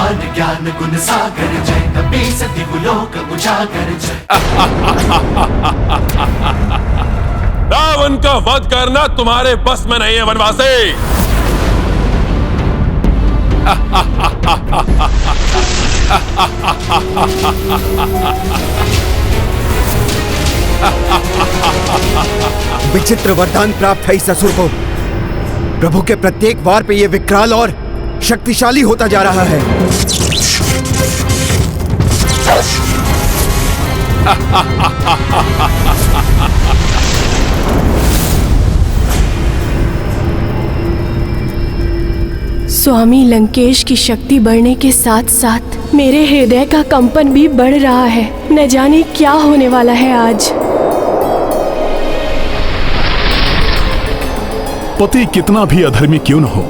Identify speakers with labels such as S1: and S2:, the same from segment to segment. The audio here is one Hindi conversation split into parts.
S1: भगवान ज्ञान गुण सागर जय, कपि सति लोक उजागर जय।
S2: रावण का वध करना तुम्हारे बस में नहीं है वनवासी।
S3: विचित्र वरदान प्राप्त है इस असुर को। प्रभु के प्रत्येक वार पे ये विकराल और शक्तिशाली होता जा रहा है।
S4: स्वामी लंकेश की शक्ति बढ़ने के साथ साथ मेरे हृदय का कंपन भी बढ़ रहा है। न जाने क्या होने वाला है आज।
S5: पति कितना भी अधर्मी क्यों न हो,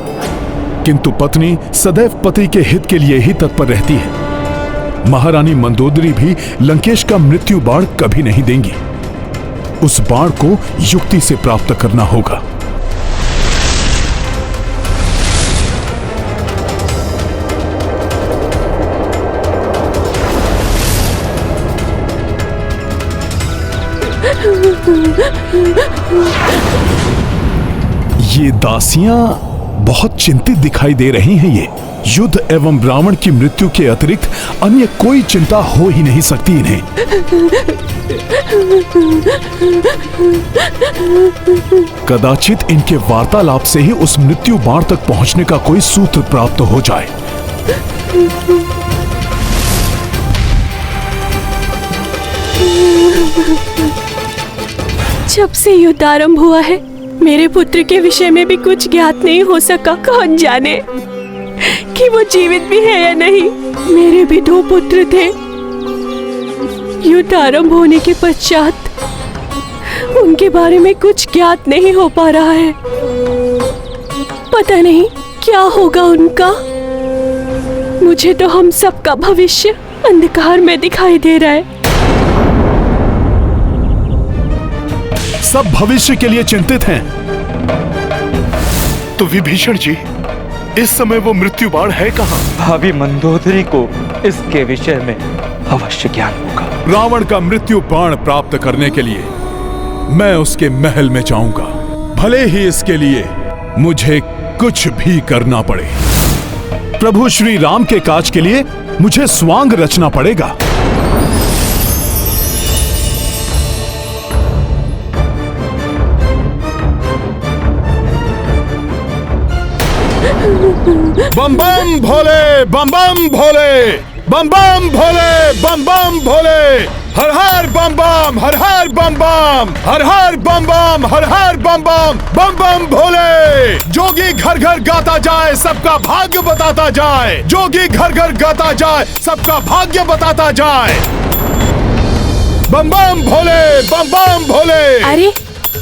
S5: किंतु पत्नी सदैव पति के हित के लिए ही तत्पर रहती है। महारानी मंदोदरी भी लंकेश का मृत्यु बाण कभी नहीं देंगी। उस बाण को युक्ति से प्राप्त करना होगा। ये दासियां बहुत चिंतित दिखाई दे रही हैं। ये युद्ध एवं रावण की मृत्यु के अतिरिक्त अन्य कोई चिंता हो ही नहीं सकती इन्हें। कदाचित इनके वार्तालाप से ही उस मृत्यु बाण तक पहुंचने का कोई सूत्र प्राप्त हो जाए।
S4: जब से युद्ध आरंभ हुआ है मेरे पुत्र के विषय में भी कुछ ज्ञात नहीं हो सका। कौन जाने कि वो जीवित भी है या नहीं। मेरे भी 2 पुत्र थे। युद्ध आरंभ होने के पश्चात उनके बारे में कुछ ज्ञात नहीं हो पा रहा है। पता नहीं क्या होगा उनका। मुझे तो हम सबका भविष्य अंधकार में दिखाई दे रहा है।
S5: सब भविष्य के लिए चिंतित हैं।
S6: तो विभीषण जी, इस समय वो मृत्यु बाण है कहाँ?
S7: भाभी मंदोदरी को इसके विषय में अवश्य ज्ञान होगा।
S5: रावण का मृत्यु बाण प्राप्त करने के लिए मैं उसके महल में जाऊंगा, भले ही इसके लिए मुझे कुछ भी करना पड़े। प्रभु श्री राम के काज के लिए मुझे स्वांग रचना पड़ेगा। बम बम भोले, बम बम भोले, बम बम भोले, बम बम भोले, हर हर बम बम, हर हर बम बम, हर हर बम बम, हर हर बम बम, बम बम भोले। जोगी घर घर गाता जाए, सबका भाग्य बताता जाए। जोगी घर घर गाता जाए, सबका भाग्य बताता जाए। बम बम भोले, बम बम भोले।
S4: अरे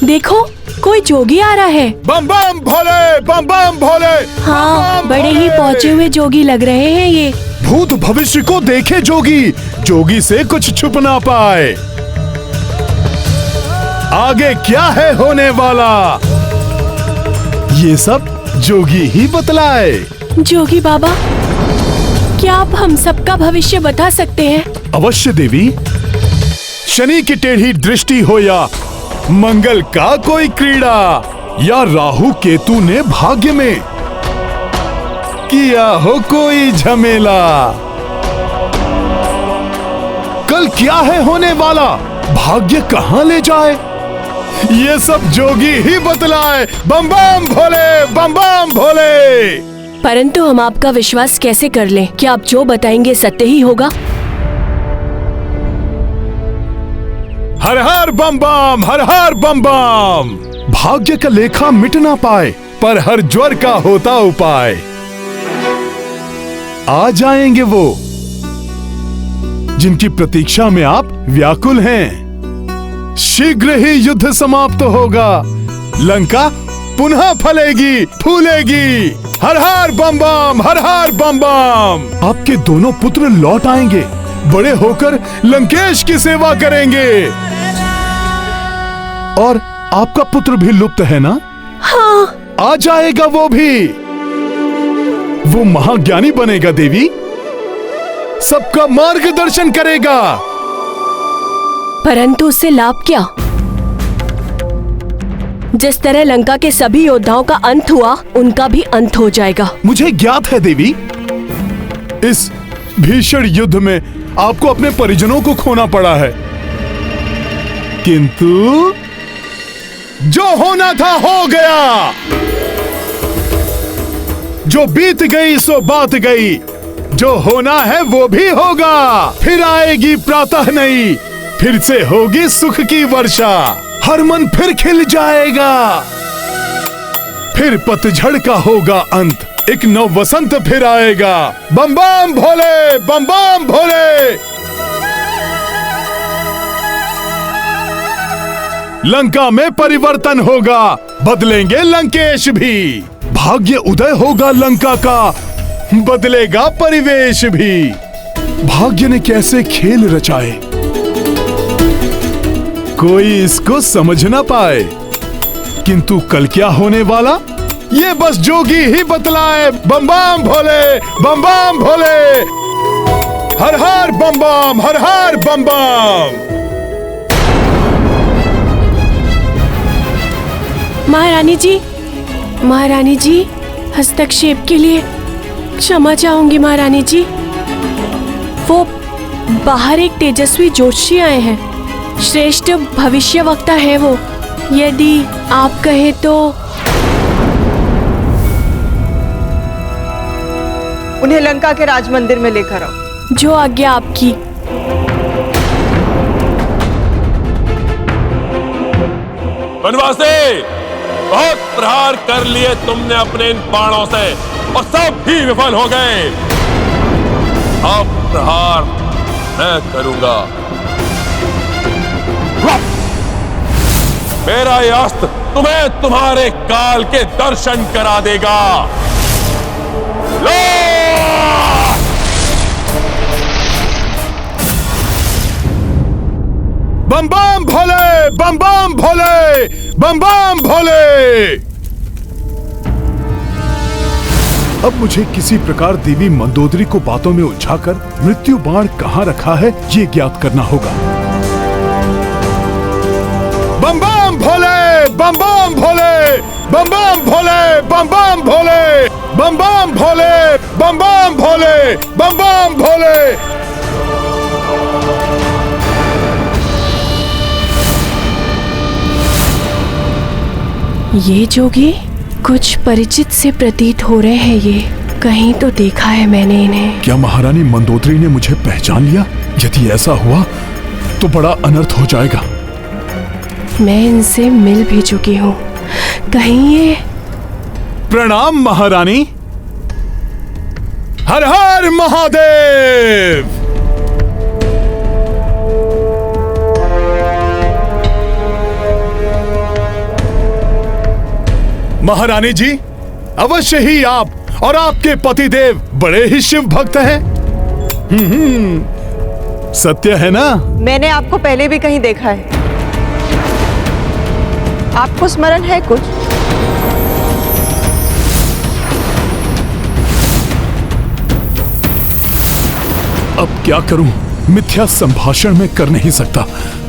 S4: देखो, कोई जोगी आ रहा है।
S5: बम बम भोले, बम बम भोले।
S4: हाँ, बड़े ही पहुँचे हुए जोगी लग रहे हैं ये।
S5: भूत भविष्य को देखे जोगी, जोगी से कुछ छुप ना पाए। आगे क्या है होने वाला, ये सब जोगी ही बतलाए।
S4: जोगी बाबा, क्या आप हम सबका भविष्य बता सकते हैं?
S5: अवश्य देवी। शनि की टेढ़ी दृष्टि हो या मंगल का कोई क्रीड़ा, या राहु केतु ने भाग्य में किया हो कोई झमेला, कल क्या है होने वाला, भाग्य कहाँ ले जाए, ये सब जोगी ही बतलाए। बम बम भोले, बम बम भोले।
S4: परंतु हम आपका विश्वास कैसे कर लें? क्या आप जो बताएंगे सत्य ही होगा?
S5: हर हर बम बम, हर हर बम बम। भाग्य का लेखा मिट ना पाए, पर हर ज्वर का होता उपाय। आ जाएंगे वो जिनकी प्रतीक्षा में आप व्याकुल हैं। शीघ्र ही युद्ध समाप्त होगा, लंका पुनः फलेगी फूलेगी। हर हर बम बम, हर हर बम बम। आपके दोनों पुत्र लौट आएंगे, बड़े होकर लंकेश की सेवा करेंगे। और आपका पुत्र भी लुप्त है ना?
S4: हाँ।
S5: आ जाएगा वो भी। वो महाज्ञानी बनेगा देवी। सबका मार्गदर्शन करेगा।
S4: परंतु उससे लाभ क्या? जिस तरह लंका के सभी योद्धाओं का अंत हुआ, उनका भी अंत हो जाएगा।
S5: मुझे ज्ञात है देवी, इस भीषण युद्ध में आपको अपने परिजनों को खोना पड़ा है, किंतु जो होना था हो गया। जो बीत गई सो बात गई, जो होना है वो भी होगा। फिर आएगी प्रातः नई, फिर से होगी सुख की वर्षा, हर मन फिर खिल जाएगा। फिर पतझड़ का होगा अंत, एक नव वसंत फिर आएगा। बम बम भोले, बम बम भोले। लंका में परिवर्तन होगा, बदलेंगे लंकेश भी। भाग्य उदय होगा लंका का, बदलेगा परिवेश भी। भाग्य ने कैसे खेल रचाए, कोई इसको समझ ना पाए, किंतु कल क्या होने वाला ये बस जोगी ही बतलाए। बम बम भोले, बम बम भोले। हर हर बम बम, हर हर बम बम।
S4: महारानी जी, हस्तक्षेप के लिए क्षमा चाहूंगी महारानी जी। वो बाहर एक तेजस्वी जोशी आए हैं, श्रेष्ठ भविष्यवक्ता है वो। यदि आप कहें तो
S8: उन्हें लंका के राजमंदिर में लेकर आओ।
S4: जो आज्ञा आपकी।
S2: वनवासी, बहुत प्रहार कर लिए तुमने अपने इन बाणों से और सब भी विफल हो गए। अब प्रहार मैं करूंगा। मेरा ये अस्त्र तुम्हें तुम्हारे काल के दर्शन करा देगा। लो!
S5: बम बम भोले, बम बम भोले, बम बम भोले। अब मुझे किसी प्रकार देवी मंदोदरी को बातों में उलझाकर मृत्यु बाण कहाँ रखा है ये ज्ञात करना होगा। बम बम भोले, बम बम भोले, बम बम भोले, बम बम भोले, बम बम भोले, बम बम भोले, बम बम भोले।
S4: ये जोगी कुछ परिचित से प्रतीत हो रहे हैं। ये कहीं तो देखा है मैंने इन्हें।
S5: क्या महारानी मंदोदरी ने मुझे पहचान लिया? यदि ऐसा हुआ तो बड़ा अनर्थ हो जाएगा।
S4: मैं इनसे मिल भी चुकी हूँ, कहीं ये।
S5: प्रणाम महारानी। हर हर महादेव। महारानी जी, अवश्य ही आप और आपके पतिदेव बड़े ही शिव भक्त हैं। सत्य है ना?
S8: मैंने आपको पहले भी कहीं देखा है। आपको स्मरण है कुछ?
S5: अब क्या करूं? मिथ्या संभाषण में कर नहीं सकता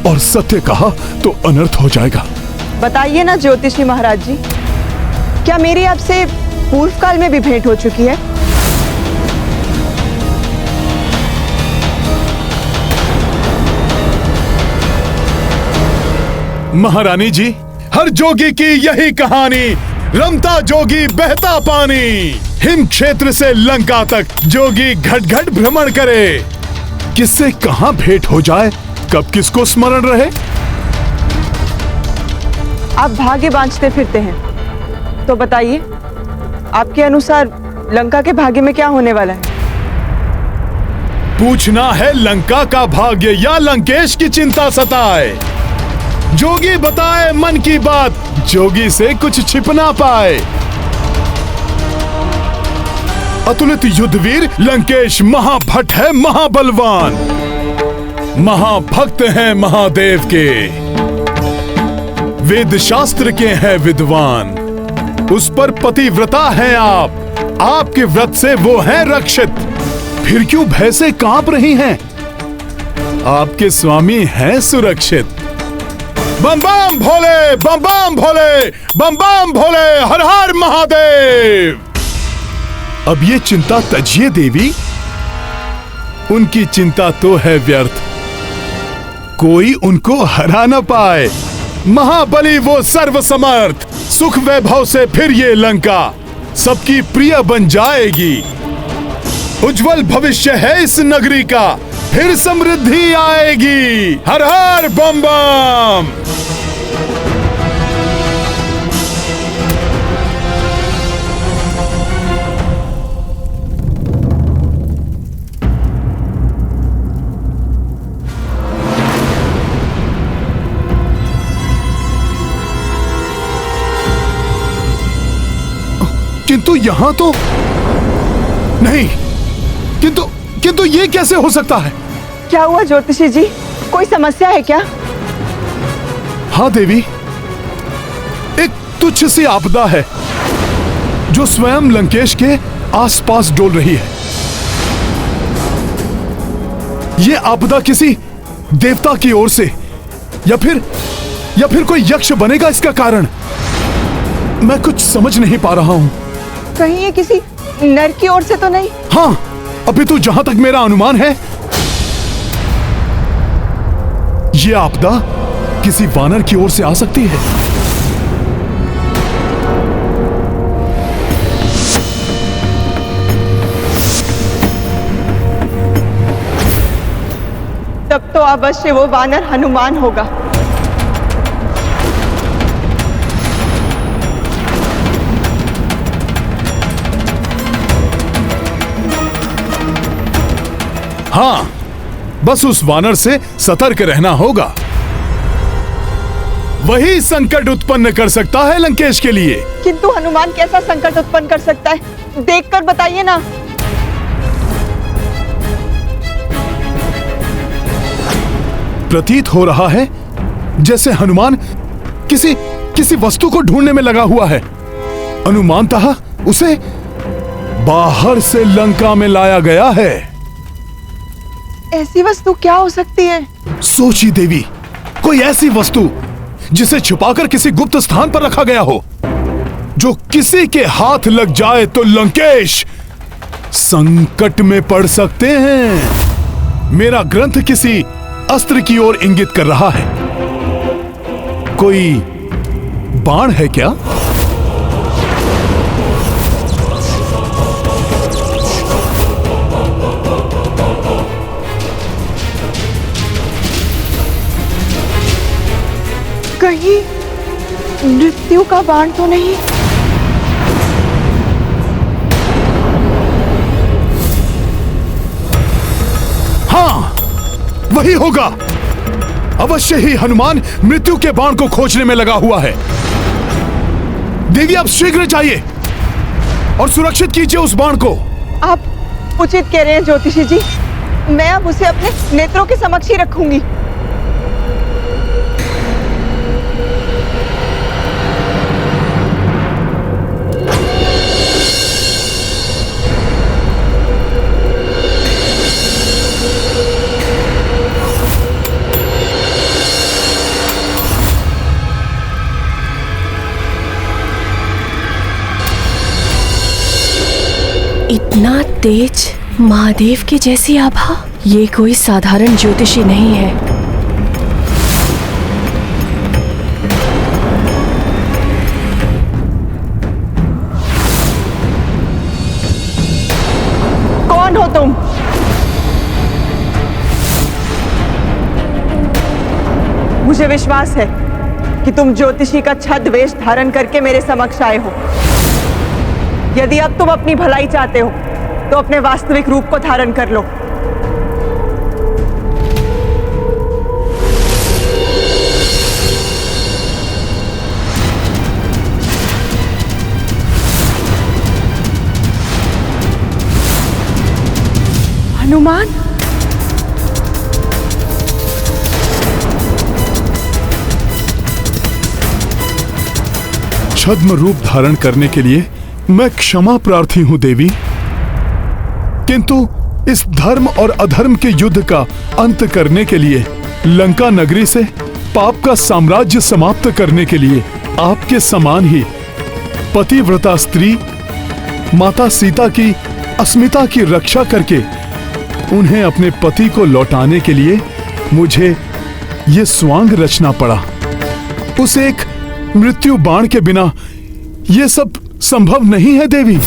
S5: और सत्य कहा तो अनर्थ हो जाएगा।
S8: बताइए ना ज्योतिषी महाराज जी, क्या मेरी आपसे पूर्व काल में भी भेंट हो चुकी है?
S5: महारानी जी, हर जोगी की यही कहानी, रमता जोगी बहता पानी। हिम क्षेत्र से लंका तक जोगी घट घट भ्रमण करे। किससे कहां भेंट हो जाए, कब किसको स्मरण रहे।
S8: आप भाग्य बांझते फिरते हैं, तो बताइए आपके अनुसार लंका के भाग्य में क्या होने वाला है?
S5: पूछना है लंका का भाग्य या लंकेश की चिंता सताए। जोगी बताए मन की बात, जोगी से कुछ छिप ना पाए। अतुलित युद्धवीर लंकेश महाभट है, महाबलवान, महाभक्त हैं महादेव के, वेद शास्त्र के हैं विद्वान। उस पर पतिव्रता हैं आप, आपके व्रत से वो हैं रक्षित। फिर क्यों भय से कांप रही हैं? आपके स्वामी हैं सुरक्षित। बम बम भोले, बम बम भोले, बम बम भोले, हर हर महादेव। अब ये चिंता तजिए देवी, उनकी चिंता तो है व्यर्थ, कोई उनको हरा न पाए। महाबली वो सर्वसमर्थ, सुख वैभव से फिर ये लंका सबकी प्रिय बन जाएगी। उज्जवल भविष्य है इस नगरी का, फिर समृद्धि आएगी। हर हर बम बम। किंतु यहां तो नहीं, किंतु ये कैसे हो सकता है?
S8: क्या हुआ ज्योतिषी जी, कोई समस्या है क्या?
S5: हाँ देवी, एक तुच्छ सी आपदा है जो स्वयं लंकेश के आसपास डोल रही है। ये आपदा किसी देवता की ओर से या फिर कोई यक्ष बनेगा इसका कारण। मैं कुछ समझ नहीं पा रहा हूं।
S8: कहीं ये किसी नर की ओर से तो नहीं?
S5: हाँ, अपितु जहां तक मेरा अनुमान है, ये आपदा किसी वानर की ओर से आ सकती है।
S8: तब तो अवश्य वो वानर हनुमान होगा।
S5: हाँ, बस उस वानर से सतर्क रहना होगा। वही संकट उत्पन्न कर सकता है लंकेश के लिए।
S8: किंतु हनुमान कैसा संकट उत्पन्न कर सकता है, देखकर बताइए ना।
S5: प्रतीत हो रहा है जैसे हनुमान किसी वस्तु को ढूंढने में लगा हुआ है। अनुमानतः उसे बाहर से लंका में लाया गया है।
S8: ऐसी वस्तु क्या हो सकती है?
S5: सोची देवी, कोई ऐसी वस्तु जिसे छुपाकर किसी गुप्त स्थान पर रखा गया हो, जो किसी के हाथ लग जाए तो लंकेश संकट में पड़ सकते हैं। मेरा ग्रंथ किसी अस्त्र की ओर इंगित कर रहा है। कोई बाण है क्या?
S8: कहीं मृत्यु का बाण तो नहीं?
S5: हाँ, वही होगा। अवश्य ही हनुमान मृत्यु के बाण को खोजने में लगा हुआ है। देवी, आप शीघ्र जाइए और सुरक्षित कीजिए उस बाण को।
S8: आप उचित कह रहे हैं ज्योतिषी जी, मैं अब उसे अपने नेत्रों के समक्ष ही रखूंगी।
S4: इतना तेज महादेव की जैसी आभा, ये कोई साधारण ज्योतिषी नहीं है।
S8: कौन हो तुम? मुझे विश्वास है कि तुम ज्योतिषी का छद्म वेश धारण करके मेरे समक्ष आए हो। यदि अब तुम अपनी भलाई चाहते हो तो अपने वास्तविक रूप को धारण कर लो। हनुमान,
S5: छद्म रूप धारण करने के लिए मैं क्षमा प्रार्थी हूं देवी, किंतु इस धर्म और अधर्म के युद्ध का अंत करने के लिए, लंका नगरी से पाप का साम्राज्य समाप्त करने के लिए आपके समान ही पतिव्रता स्त्री माता सीता की अस्मिता की रक्षा करके उन्हें अपने पति को लौटाने के लिए मुझे ये स्वांग रचना पड़ा। उस एक मृत्यु बाण के बिना ये सब संभव नहीं है देवी।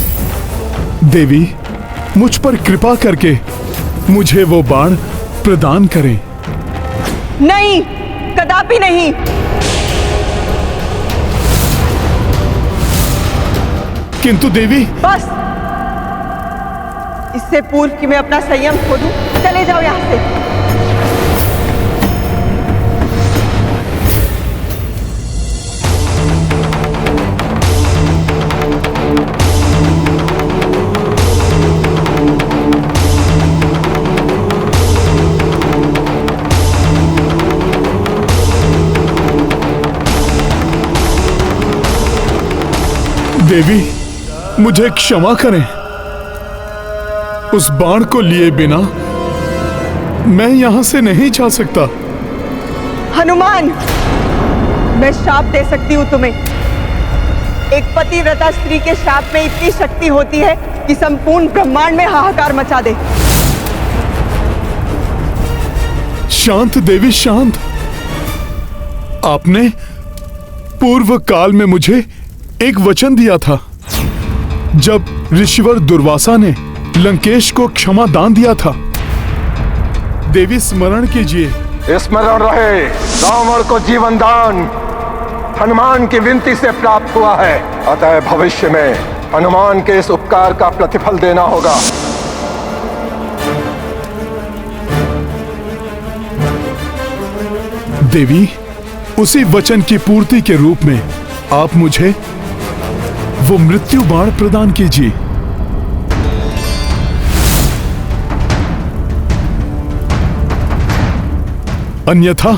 S5: देवी, मुझ पर कृपा करके मुझे वो बाण प्रदान करें।
S8: नहीं, कदापि नहीं।
S5: किंतु देवी,
S8: बस, इससे पूर्व कि मैं अपना संयम खो दूं, चले जाओ यहां से।
S5: देवी, मुझे क्षमा करें। उस बाण को लिए बिना मैं यहां से नहीं जा सकता।
S8: हनुमान, मैं श्राप दे सकती हूँ तुम्हें। एक पतिव्रता स्त्री के श्राप में इतनी शक्ति होती है कि संपूर्ण ब्रह्मांड में हाहाकार मचा दे।
S5: शांत देवी, शांत। आपने पूर्व काल में मुझे एक वचन दिया था। जब ऋषिवर दुर्वासा ने लंकेश को क्षमा दान दिया था। देवी, स्मरण कीजिए।
S9: स्मरण रहे, रावण को जीवन दान हनुमान की विनती से प्राप्त हुआ है। अतः भविष्य में हनुमान के इस उपकार का प्रतिफल देना होगा।
S5: देवी, उसी वचन की पूर्ति के रूप में आप मुझे वो मृत्यु बाण प्रदान कीजिए। अन्यथा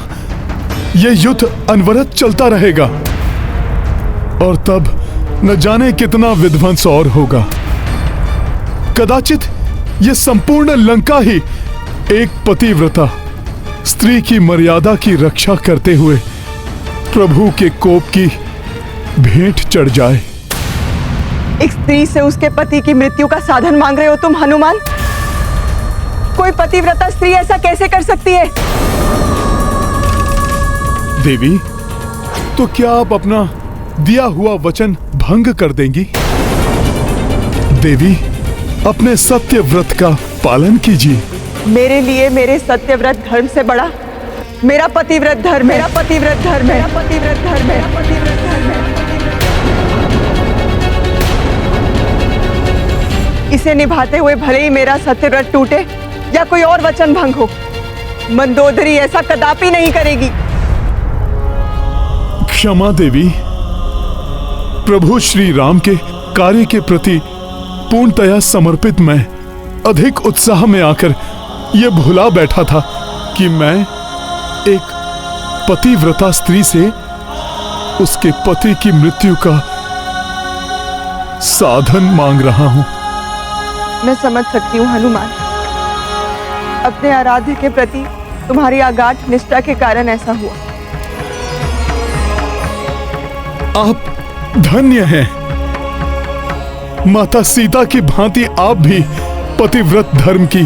S5: यह युद्ध अनवरत चलता रहेगा और तब न जाने कितना विध्वंस और होगा। कदाचित यह संपूर्ण लंका ही एक पतिव्रता स्त्री की मर्यादा की रक्षा करते हुए प्रभु के कोप की भेंट चढ़ जाए।
S8: एक स्त्री से उसके पति की मृत्यु का साधन मांग रहे हो तुम, हनुमान? कोई पतिव्रता स्त्री ऐसा कैसे कर सकती है?
S5: देवी, तो क्या आप अपना दिया हुआ वचन भंग कर देंगी? देवी, अपने सत्य व्रत का पालन कीजिए।
S8: मेरे लिए मेरे सत्यव्रत धर्म से बड़ा मेरा पतिव्रत धर्म, मेरा पतिव्रत धर्म, मेरा पतिव्रत धर्म, मेरा पतिव्रत धर्म। इसे निभाते हुए भले ही मेरा सत्यव्रत टूटे या कोई और वचन भंग हो, मंदोदरी ऐसा कदापि नहीं करेगी।
S5: क्षमा देवी। प्रभु श्री राम के कार्य के प्रति पूर्णतया समर्पित मैं अधिक उत्साह में आकर यह भुला बैठा था कि मैं एक पतिव्रता स्त्री से उसके पति की मृत्यु का साधन मांग रहा हूं।
S8: मैं समझ सकती हूँ हनुमान, अपने आराध्य के प्रति तुम्हारी अगाध निष्ठा के कारण ऐसा हुआ।
S5: आप धन्य हैं। माता सीता की भांति आप भी पतिव्रत धर्म की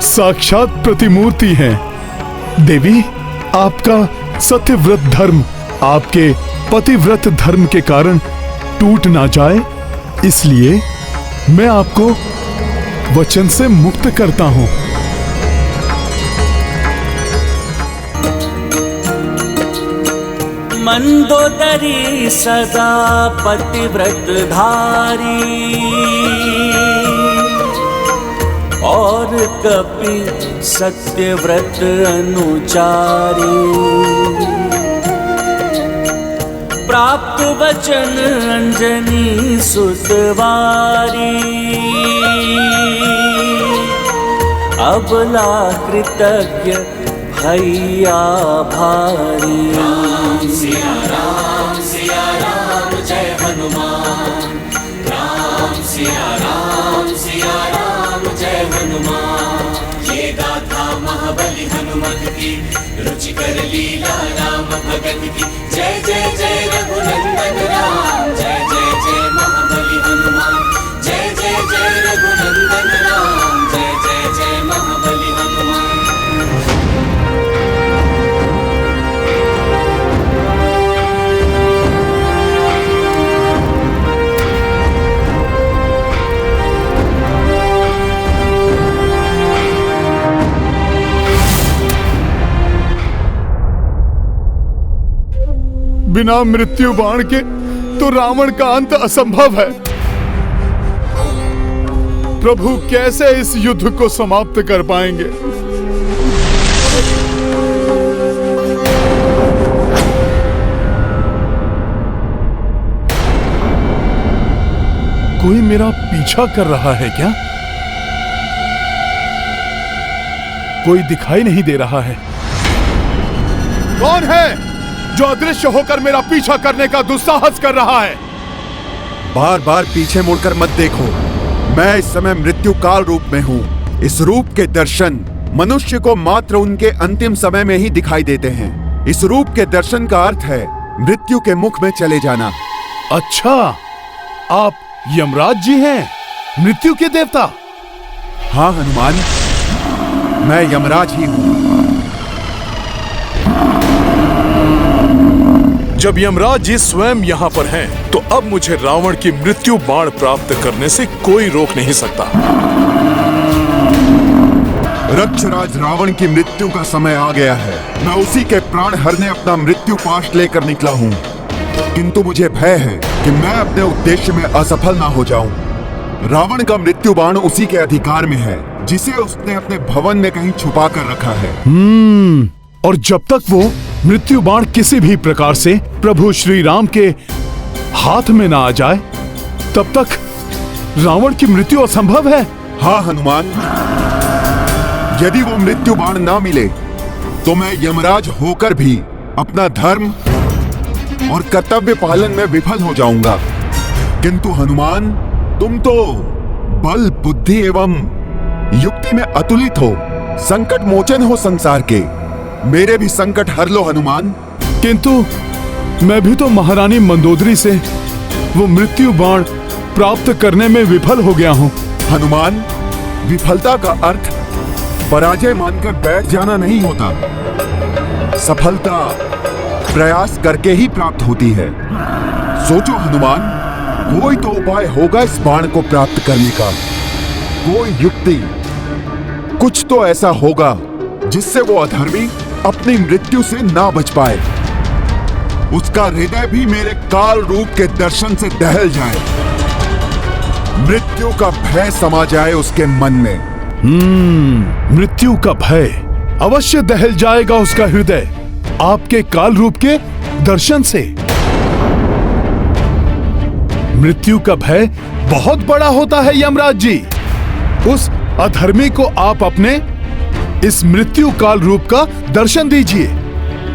S5: साक्षात प्रतिमूर्ति हैं। देवी, आपका सत्यव्रत धर्म आपके पतिव्रत धर्म के कारण टूट ना जाए, इसलिए मैं आपको वचन से मुक्त करता हूं।
S1: मंदोदरी सदा पतिव्रत धारी और कपि सत्यव्रत अनुचारी। प्राप्त वचन अंजनी सुतवारी अबला कृतज्ञ भैया भारी। राम सिया राम जय हनुमान। राम सिया राम जय हनुमान। महाबली हनुमत की, रुचिकर लीला राम भगत की। जय जय जय रघुनंदन राम, जय जय जय महाबली हनुमान। जय जय जय रघुनंदन राम, जय जय जय महाबली हनुमान।
S5: बिना मृत्यु बाण के तो रावण का अंत असंभव है। प्रभु कैसे इस युद्ध को समाप्त कर पाएंगे? कोई मेरा पीछा कर रहा है क्या? कोई दिखाई नहीं दे रहा है। कौन है जो अदृश्य होकर मेरा पीछा करने का दुस्साहस कर रहा है?
S3: बार बार पीछे मुड़कर मत देखो। मैं इस समय मृत्यु काल रूप में हूँ। इस रूप के दर्शन मनुष्य को मात्र उनके अंतिम समय में ही दिखाई देते हैं। इस रूप के दर्शन का अर्थ है मृत्यु के मुख में चले जाना।
S5: अच्छा, आप यमराज जी हैं, मृत्यु के देवता?
S3: हाँ हनुमान, मैं यमराज ही हूँ।
S5: जब यमराज जी स्वयं यहाँ पर हैं, तो अब मुझे रावण की मृत्यु बाण प्राप्त करने से कोई रोक नहीं सकता।
S3: रक्षराज रावण की मृत्यु का समय आ गया है। मैं उसी के प्राण हरने अपना मृत्यु पाश लेकर निकला हूँ, किंतु मुझे भय है कि मैं अपने उद्देश्य में असफल ना हो जाऊं। रावण का मृत्यु बाण उसी के अधिकार में है, जिसे उसने अपने भवन में कहीं छुपा कर रखा है।
S5: और जब तक वो मृत्यु बाण किसी भी प्रकार से प्रभु श्री राम के हाथ में ना आ जाए, तब तक रावण की मृत्यु असंभव है।
S3: हाँ हनुमान, यदि वो मृत्यु बाण ना मिले तो मैं यमराज होकर भी अपना धर्म और कर्तव्य पालन में विफल हो जाऊंगा। किंतु हनुमान, तुम तो बल, बुद्धि एवं युक्ति में अतुलित हो, संकट मोचन हो संसार के। मेरे भी संकट हर लो हनुमान।
S5: किंतु मैं भी तो महारानी मंदोदरी से वो मृत्यु बाण प्राप्त करने में विफल हो गया हूँ।
S3: हनुमान, विफलता का अर्थ पराजय मानकर बैठ जाना नहीं होता। सफलता प्रयास करके ही प्राप्त होती है। सोचो हनुमान, कोई तो उपाय होगा इस बाण को प्राप्त करने का, कोई युक्ति, कुछ तो ऐसा होगा जिससे वो अधर्मी अपनी मृत्यु से ना बच पाए। उसका हृदय भी मेरे काल रूप के दर्शन से दहल जाए, मृत्यु का भय समा जाए उसके मन में। मृत्यु का भय अवश्य दहल जाएगा उसका हृदय आपके काल रूप के दर्शन से। मृत्यु का भय बहुत बड़ा होता है यमराज जी। उस अधर्मी को आप अपने इस मृत्यु काल रूप का दर्शन दीजिए।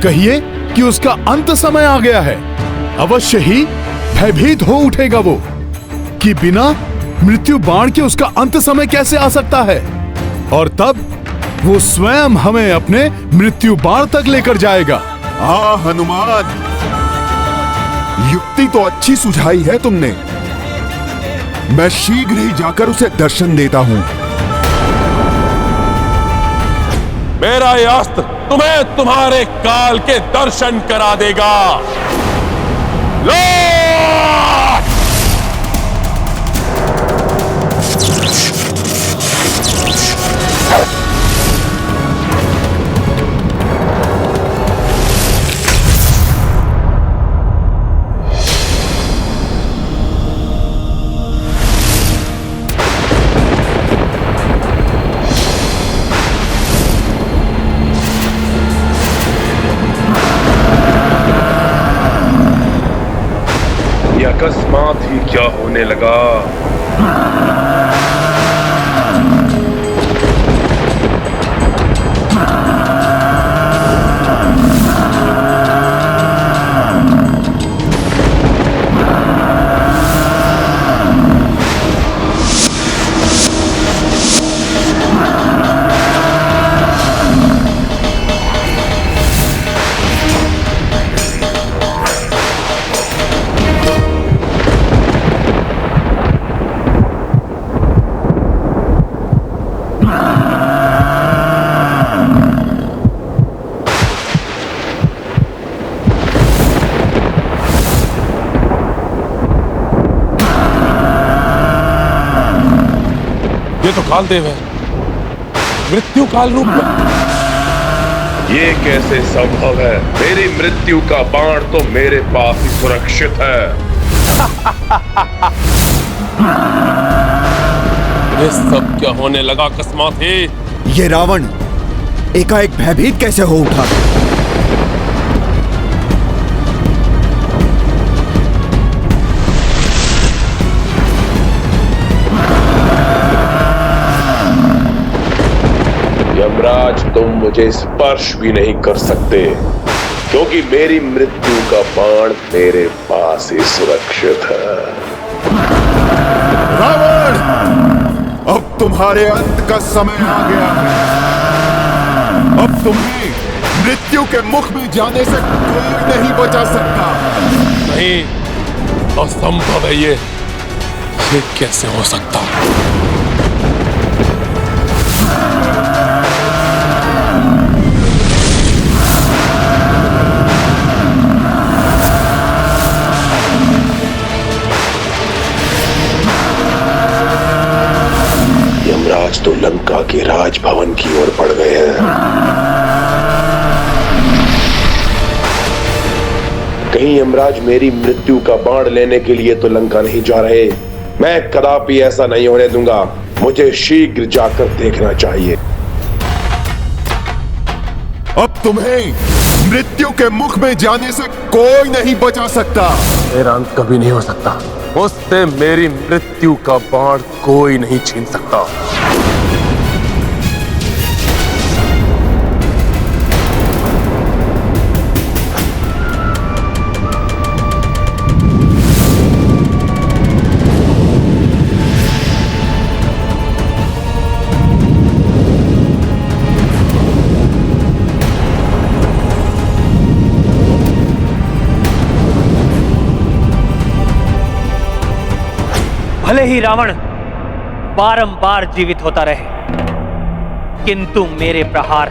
S3: कहिए कि उसका अंत समय आ गया है। अवश्य ही भयभीत हो उठेगा वो कि बिना मृत्यु बाण के उसका अंत समय कैसे आ सकता है, और तब वो स्वयं हमें अपने मृत्यु बाण तक लेकर जाएगा। हाँ हनुमान, युक्ति तो अच्छी सुझाई है तुमने। मैं शीघ्र ही जाकर उसे दर्शन देता हूँ।
S2: मेरा ये अस्त्र तुम्हें तुम्हारे काल के दर्शन करा देगा। लो!
S6: अकस्मात ही क्या होने लगा।
S2: तो कालदेव है, मृत्यु काल रूप में।
S10: ये कैसे संभव है? मेरी मृत्यु का बाण तो मेरे पास ही सुरक्षित है।
S2: ये सब क्या होने लगा अकस्मात ही?
S3: ये रावण एकाएक भयभीत कैसे हो उठा?
S10: यमराज, तुम मुझे स्पर्श भी नहीं कर सकते, क्योंकि मेरी मृत्यु का बाण मेरे पास ही सुरक्षित है।
S3: रावण, अब तुम्हारे अंत का समय आ गया है। अब तुम्हें मृत्यु के मुख में जाने से कोई नहीं बचा सकता।
S2: नहीं, असंभव है ये कैसे हो सकता?
S10: यमराज तो लंका के राजभवन की ओर बढ़ गए हैं। कहीं यमराज मेरी मृत्यु का बाण लेने के लिए तो लंका नहीं जा रहे। मैं कदापि ऐसा नहीं होने दूंगा। मुझे शीघ्र जाकर देखना चाहिए।
S3: अब तुम्हें मृत्यु के मुख में जाने से कोई नहीं बचा सकता।
S2: मेरा अंत कभी नहीं हो सकता। उससे मेरी मृत्यु का बाण कोई नहीं छीन सकता।
S7: भले ही रावण बारंबार जीवित होता रहे, किंतु मेरे प्रहार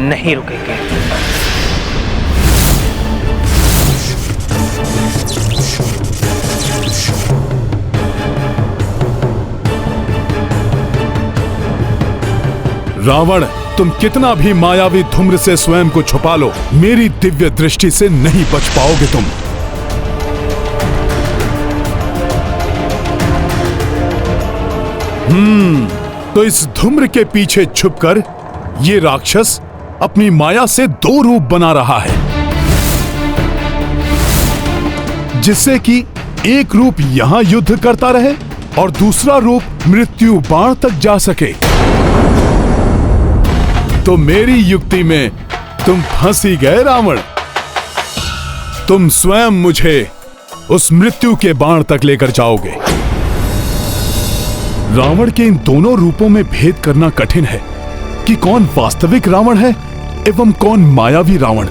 S7: नहीं रुकेंगे।
S5: रावण, तुम कितना भी मायावी धूम्र से स्वयं को छुपा लो, मेरी दिव्य दृष्टि से नहीं बच पाओगे तुम। तो इस धूम्र के पीछे छुपकर ये राक्षस अपनी माया से दो रूप बना रहा है, जिससे कि एक रूप यहां युद्ध करता रहे और दूसरा रूप मृत्यु बाण तक जा सके। तो मेरी युक्ति में तुम फंस ही गए रावण। तुम स्वयं मुझे उस मृत्यु के बाण तक लेकर जाओगे। रावण के इन दोनों रूपों में भेद करना कठिन है कि कौन वास्तविक रावण है एवं कौन मायावी रावण।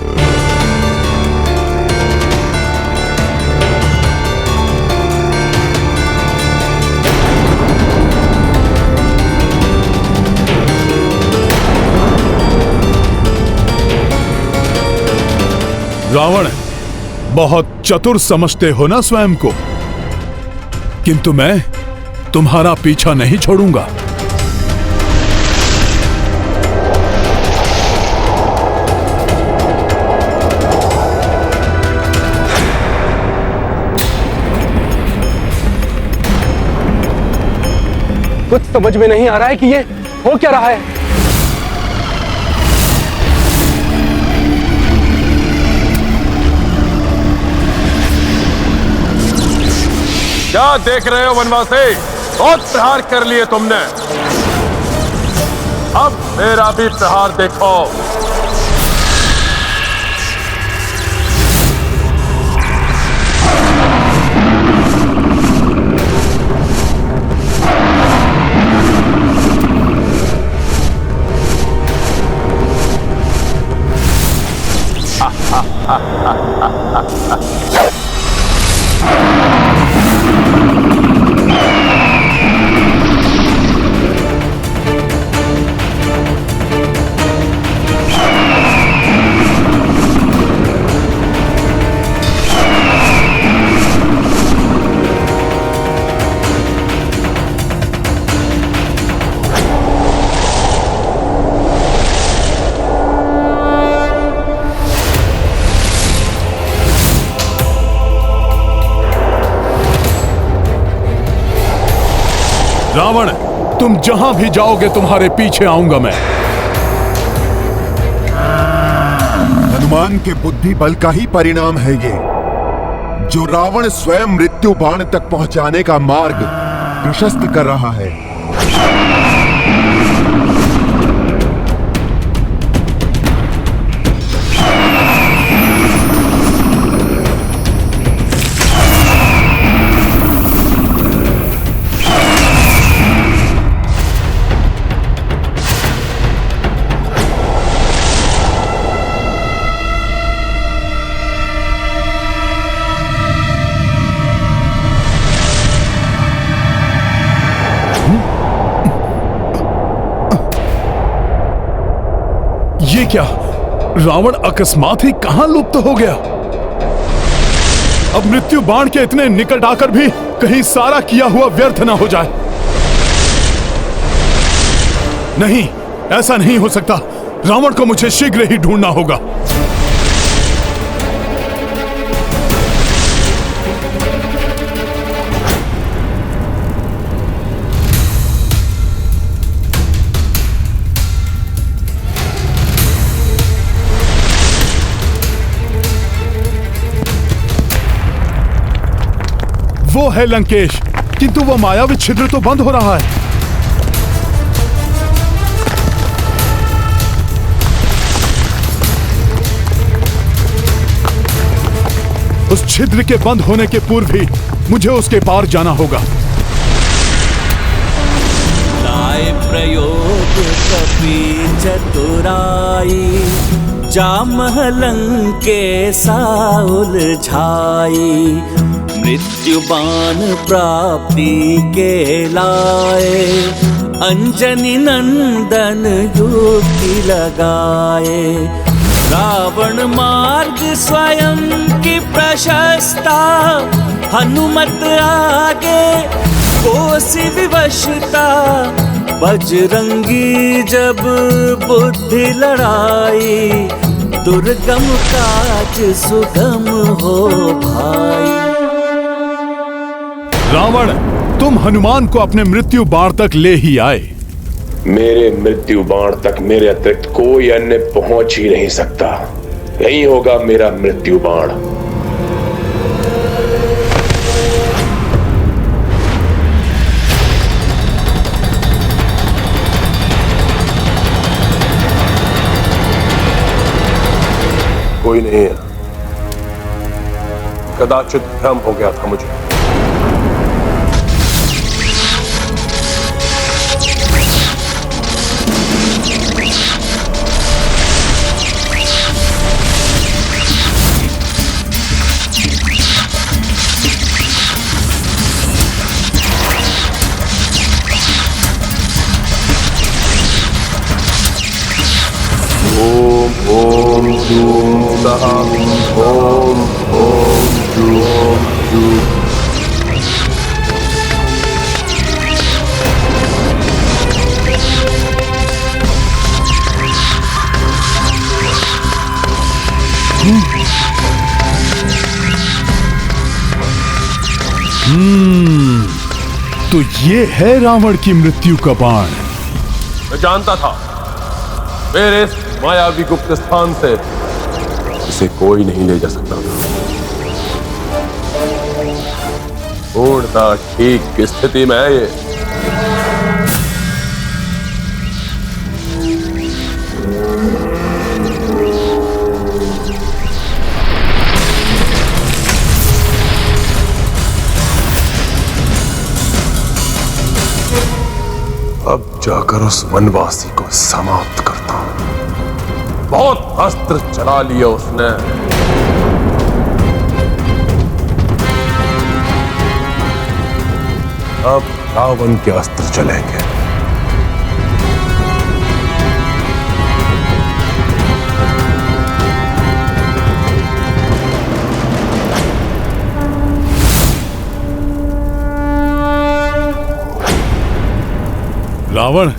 S5: रावण, बहुत चतुर समझते हो ना स्वयं को, किंतु मैं तुम्हारा पीछा नहीं छोड़ूंगा।
S11: कुछ समझ में नहीं आ रहा है कि ये हो क्या रहा है।
S2: क्या देख रहे हो वनवासी? बहुत प्रहार कर लिए तुमने, अब मेरा भी प्रहार देखो।
S5: रावण, तुम जहां भी जाओगे तुम्हारे पीछे आऊंगा मैं।
S3: हनुमान के बुद्धि बल का ही परिणाम है ये, जो रावण स्वयं मृत्यु बाण तक पहुंचाने का मार्ग प्रशस्त कर रहा है।
S5: ये क्या? रावण अकस्मात ही कहां लुप्त हो गया? अब मृत्यु बाण के इतने निकट आकर भी कहीं सारा किया हुआ व्यर्थ ना हो जाए। नहीं, ऐसा नहीं हो सकता। रावण को मुझे शीघ्र ही ढूंढना होगा। वो है लंकेश, किंतु वो मायावी छिद्र तो बंद हो रहा है। उस छिद्र के बंद होने के पूर्व ही मुझे उसके पार जाना होगा।
S1: लाए प्रयोग कपि चतुराई, जामह लंकेसा उलझाई। मृत्यु बाण प्राप्ति के लाए, अंजनी नंदन युक्ति लगाए। रावण मार्ग स्वयं की प्रशस्ता, हनुमत आगे कोसि विवशता। बजरंगी जब बुद्धि लड़ाई, दुर्गम काज सुगम हो भाई।
S5: रावण, तुम हनुमान को अपने मृत्यु बाण तक ले ही आए।
S10: मेरे मृत्यु बाण तक मेरे अतिरिक्त कोई अन्य पहुंच ही नहीं सकता। यही होगा मेरा मृत्यु बाण।
S2: कोई नहीं है, कदाचित भ्रम हो गया था मुझे। ओम जूम सहा, ओम जूम जूम।
S5: तो ये है रावण की मृत्यु का बाण।
S2: मैं जानता था मेरे इस मायावी गुप्त स्थान से इसे कोई नहीं ले जा सकता था। पूर्णतः ठीक की स्थिति में है ये। अब जाकर उस वनवासी को समाप्त करता हूं। बहुत अस्त्र चला लिए उसने। अब रावण के अस्त्र चलेंगे।
S5: रावण,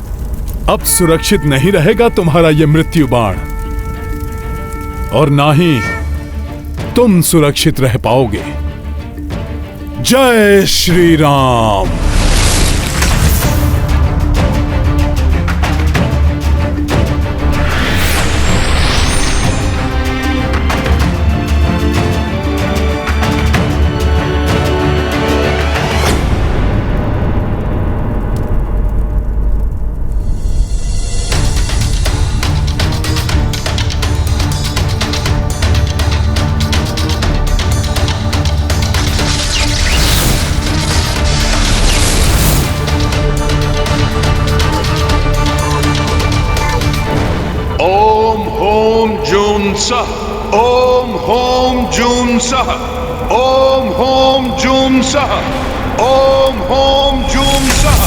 S5: अब सुरक्षित नहीं रहेगा तुम्हारा यह मृत्यु बाण, और ना ही तुम सुरक्षित रह पाओगे। जय श्री राम। सह ओम होम जूम सह ओम होम जूम सह ओम होम जूम सह।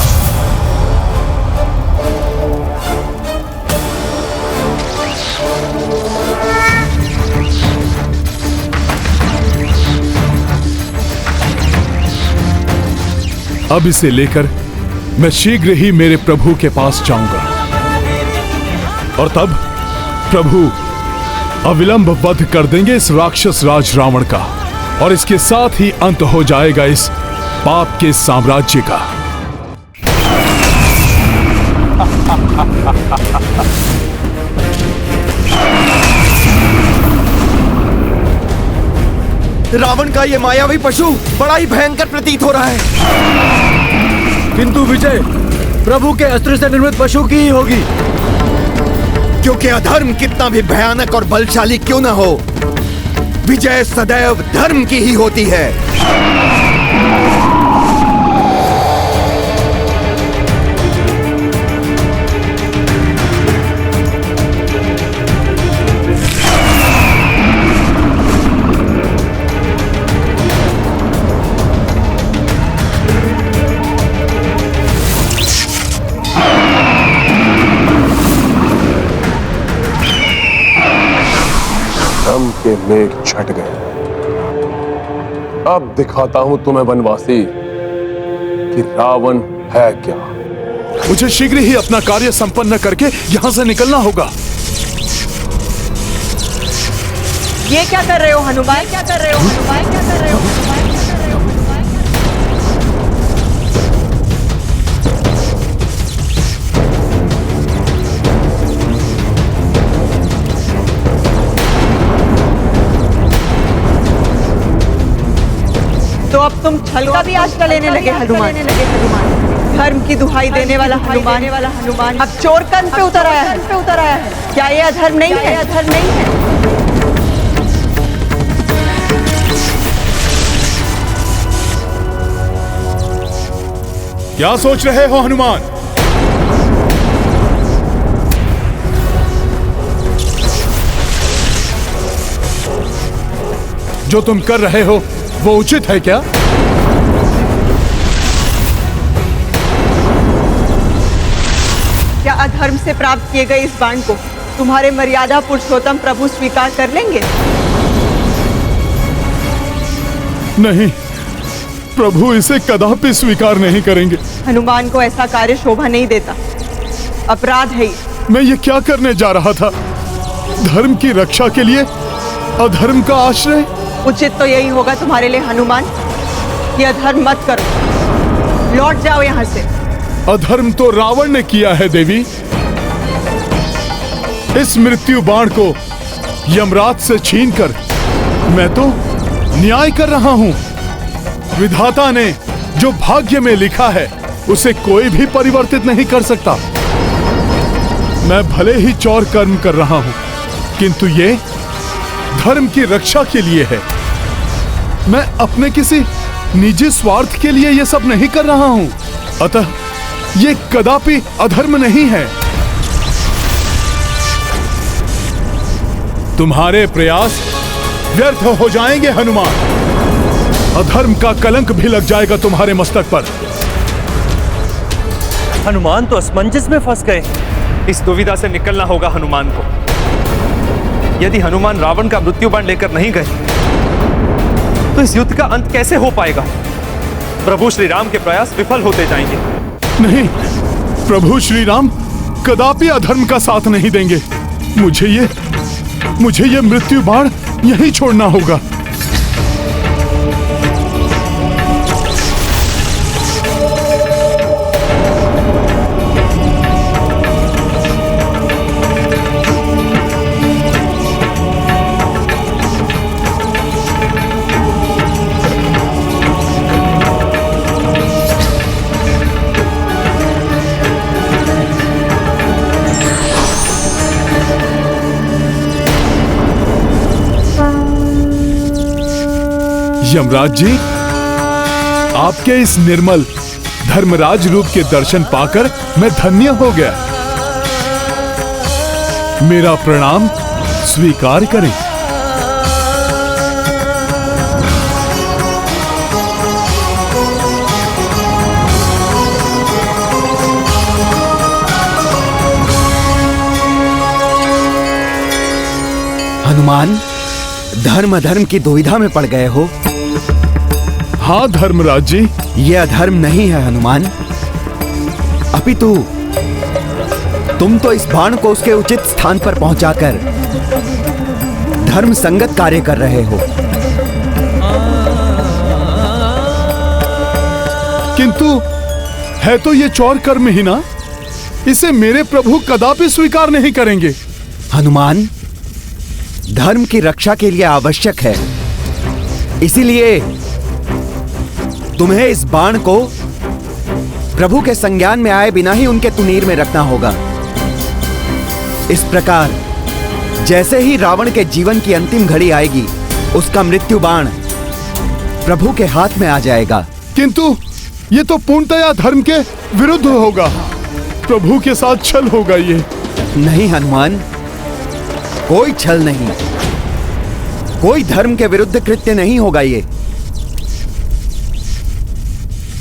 S6: अब इसे लेकर मैं शीघ्र ही मेरे प्रभु के पास जाऊंगा और तब प्रभु अविलंब वध कर देंगे इस राक्षस राज रावण का और इसके साथ ही अंत हो जाएगा इस पाप के साम्राज्य का।
S12: रावण का ये मायावी पशु बड़ा ही भयंकर प्रतीत हो रहा है। किंतु विजय प्रभु के अस्त्र से निर्मित पशु की ही होगी,
S3: क्योंकि अधर्म कितना भी भयानक और बलशाली क्यों न हो, विजय सदैव धर्म की ही होती है।
S10: धर्म के मेघ छट गए। अब दिखाता हूं तुम्हें वनवासी कि रावण है क्या।
S6: मुझे शीघ्र ही अपना कार्य संपन्न करके यहां से निकलना होगा।
S8: ये क्या कर रहे हो हनुमान? क्या कर रहे हो हनुमान? क्या कर रहे हो हनुमान? तो अब तुम छल का भी आश्रय लेने लगे हनुमान। धर्म की दुहाई देने वाला हनुमान अब चोर कंध पे उतर आया है। क्या ये अधर्म नहीं है? अधर्म नहीं है।
S6: क्या सोच रहे हो हनुमान? जो तुम कर रहे हो वो उचित है क्या?
S8: क्या अधर्म से प्राप्त किए गए इस बाण को तुम्हारे मर्यादा पुरुषोत्तम प्रभु स्वीकार कर लेंगे?
S6: नहीं, प्रभु इसे कदापि स्वीकार नहीं करेंगे।
S8: हनुमान को ऐसा कार्य शोभा नहीं देता, अपराध है ये।
S6: मैं ये क्या करने जा रहा था? धर्म की रक्षा के लिए अधर्म का आश्रय?
S8: उचित तो यही होगा तुम्हारे लिए हनुमान कि अधर्म मत करो, लौट जाओ यहाँ से।
S6: अधर्म तो रावण ने किया है देवी। इस मृत्यु बाण को यमराज से छीनकर मैं तो न्याय कर रहा हूं। विधाता ने जो भाग्य में लिखा है उसे कोई भी परिवर्तित नहीं कर सकता। मैं भले ही चौर कर्म कर रहा हूं, किंतु ये धर्म की रक्षा के लिए है। मैं अपने किसी निजी स्वार्थ के लिए ये सब नहीं कर रहा हूं। अतः ये कदापि अधर्म नहीं है। तुम्हारे प्रयास व्यर्थ हो जाएंगे हनुमान। अधर्म का कलंक भी लग जाएगा तुम्हारे मस्तक पर।
S7: हनुमान तो असमंजस में फंस गए। इस दुविधा से निकलना होगा हनुमान को। यदि हनुमान रावण का मृत्यु बाण लेकर नहीं गए तो इस युद्ध का अंत कैसे हो पाएगा? प्रभु श्री राम के प्रयास विफल होते जाएंगे।
S6: नहीं, प्रभु श्री राम कदापि अधर्म का साथ नहीं देंगे। मुझे ये मृत्यु बाण यहीं छोड़ना होगा। यमराज जी, आपके इस निर्मल धर्मराज रूप के दर्शन पाकर मैं धन्य हो गया। मेरा प्रणाम स्वीकार करें।
S12: हनुमान, धर्म अधर्म की दुविधा में पड़ गए हो।
S6: हाँ धर्मराज जी।
S12: यह अधर्म नहीं है हनुमान, अपितु तुम तो इस बाण को उसके उचित स्थान पर पहुंचाकर धर्म संगत कार्य कर रहे हो।
S6: किंतु है तो ये चौर कर्म ही ना, इसे मेरे प्रभु कदापि स्वीकार नहीं करेंगे।
S12: हनुमान, धर्म की रक्षा के लिए आवश्यक है, इसीलिए तुम्हें इस बाण को प्रभु के संज्ञान में आए बिना ही उनके तुनीर में रखना होगा। इस प्रकार जैसे ही रावण के जीवन की अंतिम घड़ी आएगी, उसका मृत्यु बाण प्रभु के हाथ में आ जाएगा।
S6: किंतु ये तो पूर्णतया धर्म के विरुद्ध होगा, प्रभु के साथ छल होगा ये।
S12: नहीं हनुमान, कोई छल नहीं, कोई धर्म के विरुद्ध कृत्य नहीं होगा ये।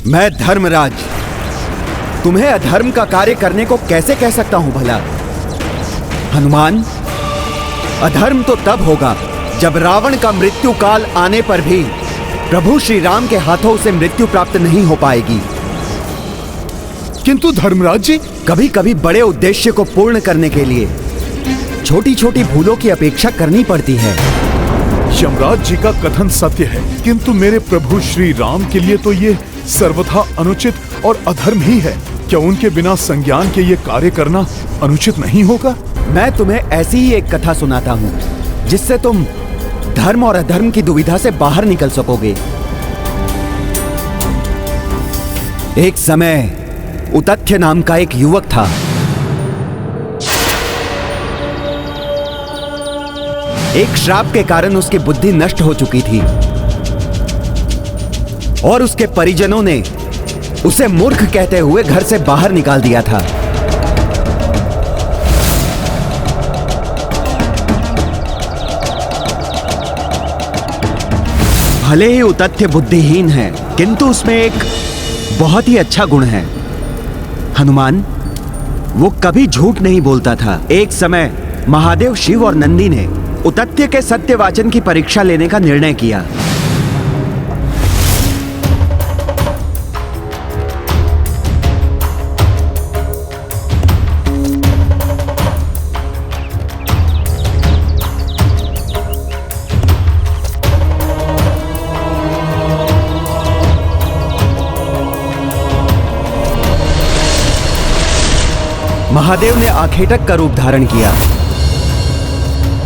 S12: मैं धर्मराज तुम्हें अधर्म का कार्य करने को कैसे कह सकता हूं भला? हनुमान, अधर्म तो तब होगा जब रावण का मृत्यु काल आने पर भी प्रभु श्री राम के हाथों से मृत्यु प्राप्त नहीं हो पाएगी।
S6: किंतु धर्मराज जी,
S12: कभी कभी बड़े उद्देश्य को पूर्ण करने के लिए छोटी छोटी भूलों की अपेक्षा करनी पड़ती है।
S6: यमराज जी का कथन सत्य है, किंतु मेरे प्रभु श्री राम के लिए तो ये सर्वथा अनुचित और अधर्म ही है। क्या उनके बिना संज्ञान के ये कार्य करना अनुचित नहीं होगा?
S12: मैं तुम्हें ऐसी ही एक कथा सुनाता हूँ जिससे तुम धर्म और अधर्म की दुविधा से बाहर निकल सकोगे। एक समय उतथ्य नाम का एक युवक था। एक श्राप के कारण उसकी बुद्धि नष्ट हो चुकी थी और उसके परिजनों ने उसे मूर्ख कहते हुए घर से बाहर निकाल दिया था। भले ही उतथ्य बुद्धिहीन है, किंतु उसमें एक बहुत ही अच्छा गुण है। हनुमान, वो कभी झूठ नहीं बोलता था। एक समय महादेव, शिव और नंदी ने उतथ्य के सत्यवाचन की परीक्षा लेने का निर्णय किया। महादेव ने आखेटक का रूप धारण किया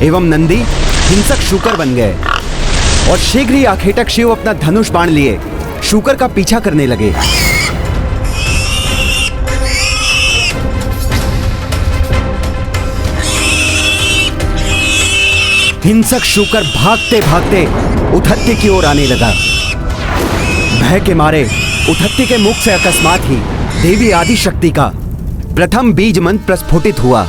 S12: एवं नंदी हिंसक शूकर बन गए और शीघ्र ही आखेटक शिव अपना धनुष बाण लिए शूकर का पीछा करने लगे। हिंसक शूकर भागते भागते उतथ्य की ओर आने लगा। भय के मारे उतथ्य के मुख से अकस्मात ही देवी आदिशक्ति का प्रथम बीज मंत्र प्रस्फुटित हुआ।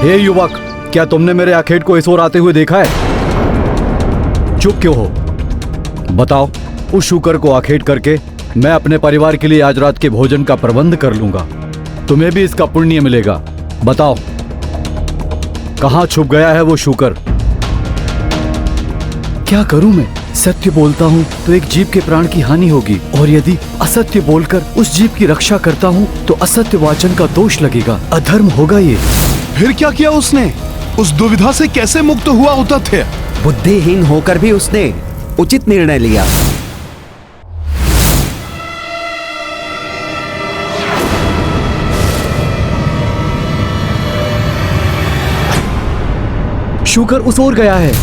S11: हे युवक, क्या तुमने मेरे आखेट को इस ओर आते हुए देखा है? चुप क्यों हो? बताओ। उस शूकर को आखेट करके मैं अपने परिवार के लिए आज रात के भोजन का प्रबंध कर लूंगा। तुम्हें भी इसका पुण्य मिलेगा। बताओ, कहाँ छुप गया है वो शूकर? क्या करूं मैं? सत्य बोलता हूँ तो एक जीव के प्राण की हानि होगी, और यदि असत्य बोलकर उस जीव की रक्षा करता हूँ तो असत्य वाचन का दोष लगेगा। अधर्म होगा ये।
S6: फिर क्या किया उसने? उस दुविधा से कैसे मुक्त हुआ उतथ्य?
S12: बुद्धिहीन होकर भी उसने उचित निर्णय लिया।
S11: शूकर उस ओर गया है।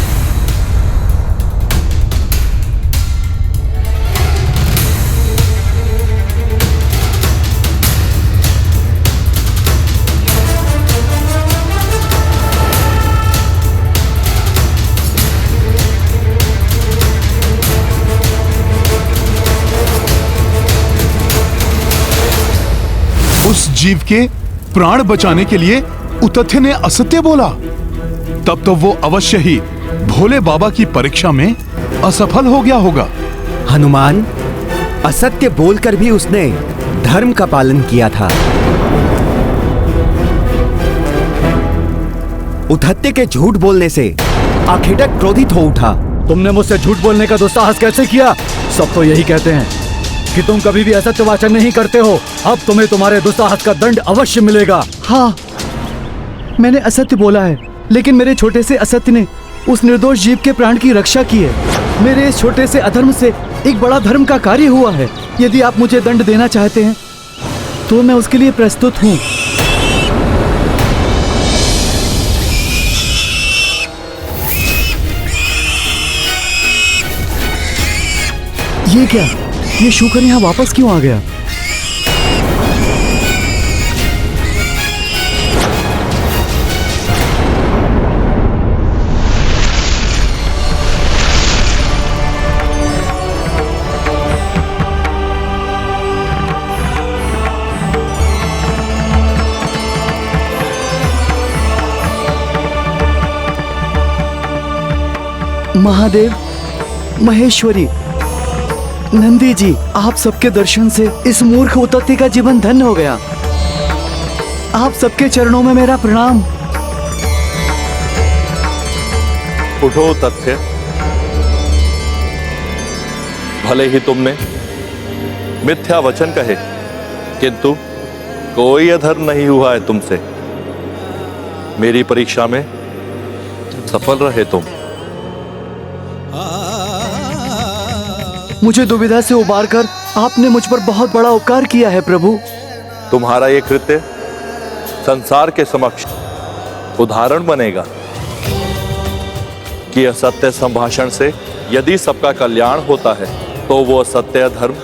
S6: जीव के प्राण बचाने के लिए उतथ्य ने असत्य बोला, तब तो वो अवश्य ही भोले बाबा की परीक्षा में असफल हो गया होगा।
S12: हनुमान, असत्य बोलकर भी उसने धर्म का पालन किया था। उद्धत्य के झूठ बोलने से आखेटक क्रोधित हो उठा।
S11: तुमने मुझसे झूठ बोलने का दुस्साहस कैसे किया? सब तो यही कहते हैं कि तुम कभी भी असत्य वाचन नहीं करते हो। अब तुम्हें तुम्हारे दुस्साहस का दंड अवश्य मिलेगा।
S12: हाँ, मैंने असत्य बोला है, लेकिन मेरे छोटे से असत्य ने उस निर्दोष जीव के प्राण की रक्षा की है। मेरे इस छोटे से अधर्म से एक बड़ा धर्म का कार्य हुआ है। यदि आप मुझे दंड देना चाहते हैं तो मैं उसके लिए प्रस्तुत हूँ। ये क्या? ये शूकर यहाँ वापस क्यों आ गया? महादेव, महेश्वरी, नंदी जी, आप सबके दर्शन से इस मूर्ख उतत्य का जीवन धन्य हो गया। आप सबके चरणों में मेरा प्रणाम।
S13: उठो तथ्य, भले ही तुमने मिथ्या वचन कहे, किंतु कोई अधर्म नहीं हुआ है तुमसे। मेरी परीक्षा में सफल रहे तुम।
S12: मुझे दुविधा से उबारकर आपने मुझ पर बहुत बड़ा उपकार किया है प्रभु।
S13: तुम्हारा ये कृत्य संसार के समक्ष उदाहरण बनेगा कि असत्य संभाषण से यदि सबका कल्याण होता है तो वो असत्य धर्म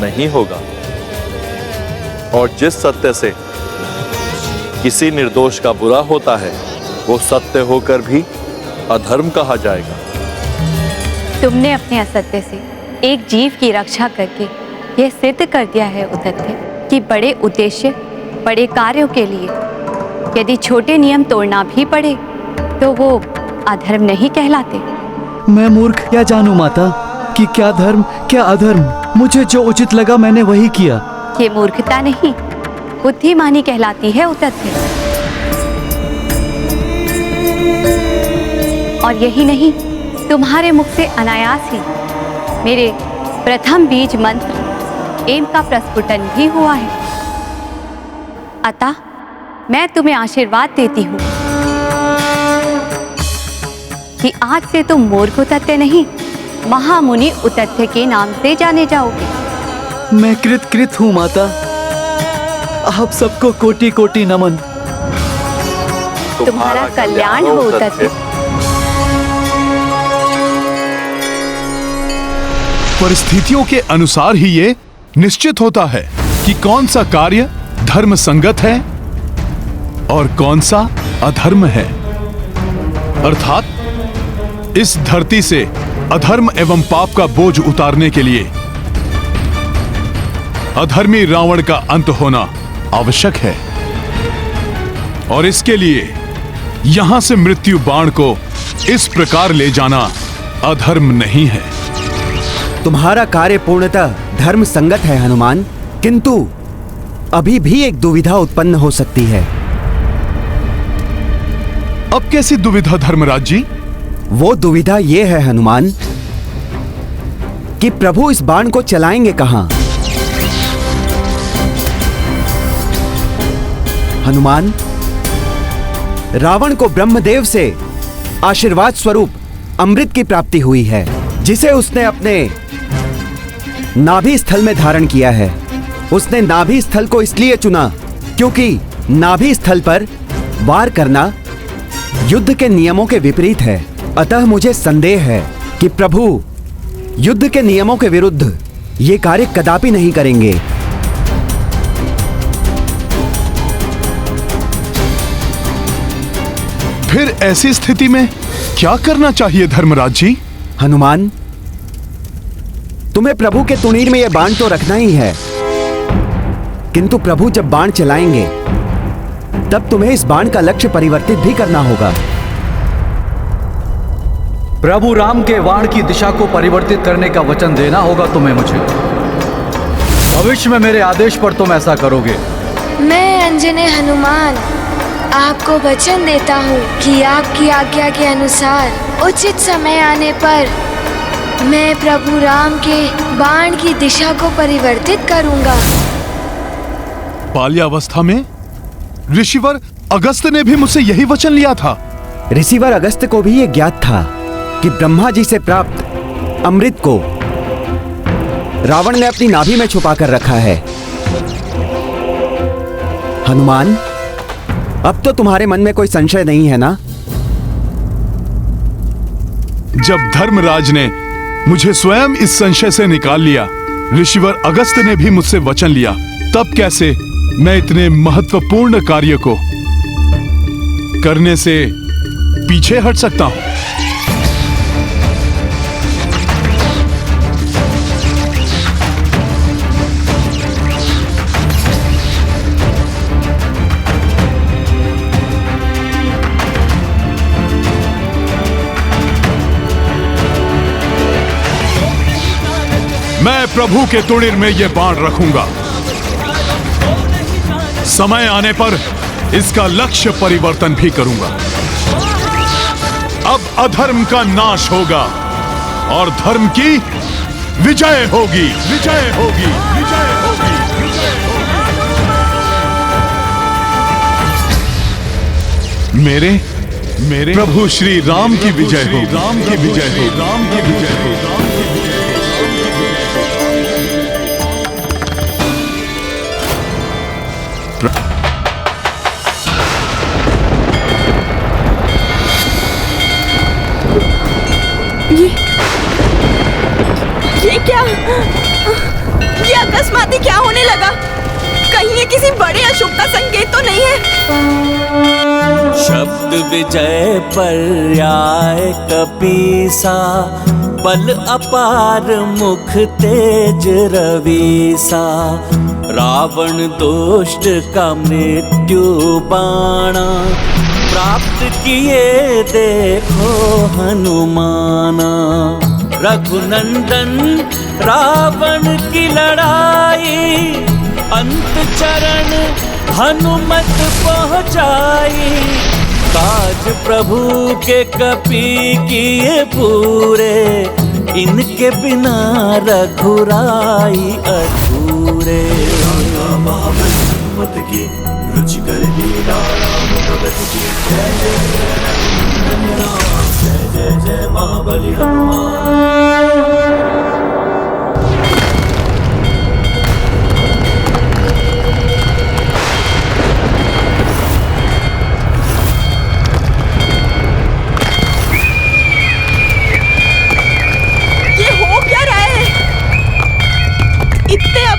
S13: नहीं होगा, और जिस सत्य से किसी निर्दोष का बुरा होता है वो सत्य होकर भी अधर्म कहा जाएगा।
S14: तुमने अपने असत्य से एक जीव की रक्षा करके यह सिद्ध कर दिया है उद्धत्य कि बड़े उद्देश्य, बड़े कार्यों के लिए यदि छोटे नियम तोड़ना भी पड़े तो वो अधर्म नहीं कहलाते।
S12: मैं मूर्ख क्या जानूं माता कि क्या धर्म क्या अधर्म। मुझे जो उचित लगा मैंने वही किया।
S14: ये मूर्खता नहीं, बुद्धिमानी कहलाती है उद्धत्य। और यही नहीं, तुम्हारे मुख से अनायास ही मेरे प्रथम बीज मंत्र एम का प्रस्फुटन भी हुआ है। अतः मैं तुम्हें आशीर्वाद देती हूँ कि आज से तुम मूर्ख उतत्य नहीं, महामुनि उतत्य के नाम से जाने जाओगे।
S12: मैं कृत हूँ माता। आप सबको कोटि कोटि नमन।
S14: तुम्हारा कल्याण हो उतत्य।
S6: परिस्थितियों के अनुसार ही ये निश्चित होता है कि कौन सा कार्य धर्म संगत है और कौन सा अधर्म है। अर्थात इस धरती से अधर्म एवं पाप का बोझ उतारने के लिए अधर्मी रावण का अंत होना आवश्यक है, और इसके लिए यहां से मृत्यु बाण को इस प्रकार ले जाना अधर्म नहीं है।
S12: तुम्हारा कार्य पूर्णतः धर्म संगत है हनुमान, किंतु अभी भी एक दुविधा उत्पन्न हो सकती है।
S6: अब कैसी दुविधा धर्मराज जी?
S12: वो दुविधा ये है हनुमान कि प्रभु इस बाण को चलाएंगे कहां? हनुमान, रावण को ब्रह्मदेव से आशीर्वाद स्वरूप अमृत की प्राप्ति हुई है, जिसे उसने अपने नाभि स्थल में धारण किया है। उसने नाभि स्थल को इसलिए चुना क्योंकि नाभि स्थल पर वार करना युद्ध के नियमों के विपरीत है। अतः मुझे संदेह है कि प्रभु युद्ध के नियमों के विरुद्ध ये कार्य कदापि नहीं करेंगे।
S6: फिर ऐसी स्थिति में क्या करना चाहिए धर्मराज जी?
S12: हनुमान, तुम्हें प्रभु के तुणीर में यह बाण तो रखना ही है, किंतु प्रभु जब बाण चलाएंगे तब तुम्हें इस बाण का लक्ष्य परिवर्तित भी करना होगा।
S11: प्रभु राम के बाण की दिशा को परिवर्तित करने का वचन देना होगा तुम्हें मुझे। भविष्य में मेरे आदेश पर तुम ऐसा करोगे।
S15: मैं अंजने हनुमान आपको वचन देता हूँ कि आपकी आज्ञा के अनुसार उचित समय आने पर मैं प्रभु राम के बाण की दिशा को परिवर्तित करूंगा।
S6: बाल्यावस्था में ऋषिवर अगस्त ने भी मुझसे यही वचन लिया था।
S12: ऋषिवर अगस्त को भी यह ज्ञात था कि ब्रह्मा जी से प्राप्त अमृत को रावण ने अपनी नाभि में छुपा कर रखा है। हनुमान, अब तो तुम्हारे मन में कोई संशय नहीं है ना?
S6: जब धर्मराज ने मुझे स्वयं इस संशय से निकाल लिया, ऋषिवर अगस्त ने भी मुझसे वचन लिया, तब कैसे मैं इतने महत्वपूर्ण कार्य को करने से पीछे हट सकता हूं? मैं प्रभु के तुड़िर में ये बाण रखूंगा। समय आने पर इसका लक्ष्य परिवर्तन भी करूंगा। अब अधर्म का नाश होगा और धर्म की विजय होगी, विजय होगी, विजय होगी, विजय होगी। मेरे प्रभु श्री राम की विजय हो, राम की विजय हो, राम की विजय हो, राम की विजय हो।
S4: ये क्या? ये अकस्माती क्या होने लगा? कहीं ये किसी बड़े अशुभ का संकेत तो नहीं है?
S1: शब्द विजय पर्याय कपीसा, बल अपार मुख तेज रवीसा। रावण दुष्ट का मृत्यु बाणा, प्राप्त किए देखो हनुमाना। रघुनंदन रावण की लड़ाई, अंत चरण हनुमत पहुँचाई। काज प्रभु के कपि किए पूरे, इनके बिना रघुराई अधूरे। महाबली की रुचिकर लीला, राम भगत की जय जय राम, जय जय जय महाबली हनुमान।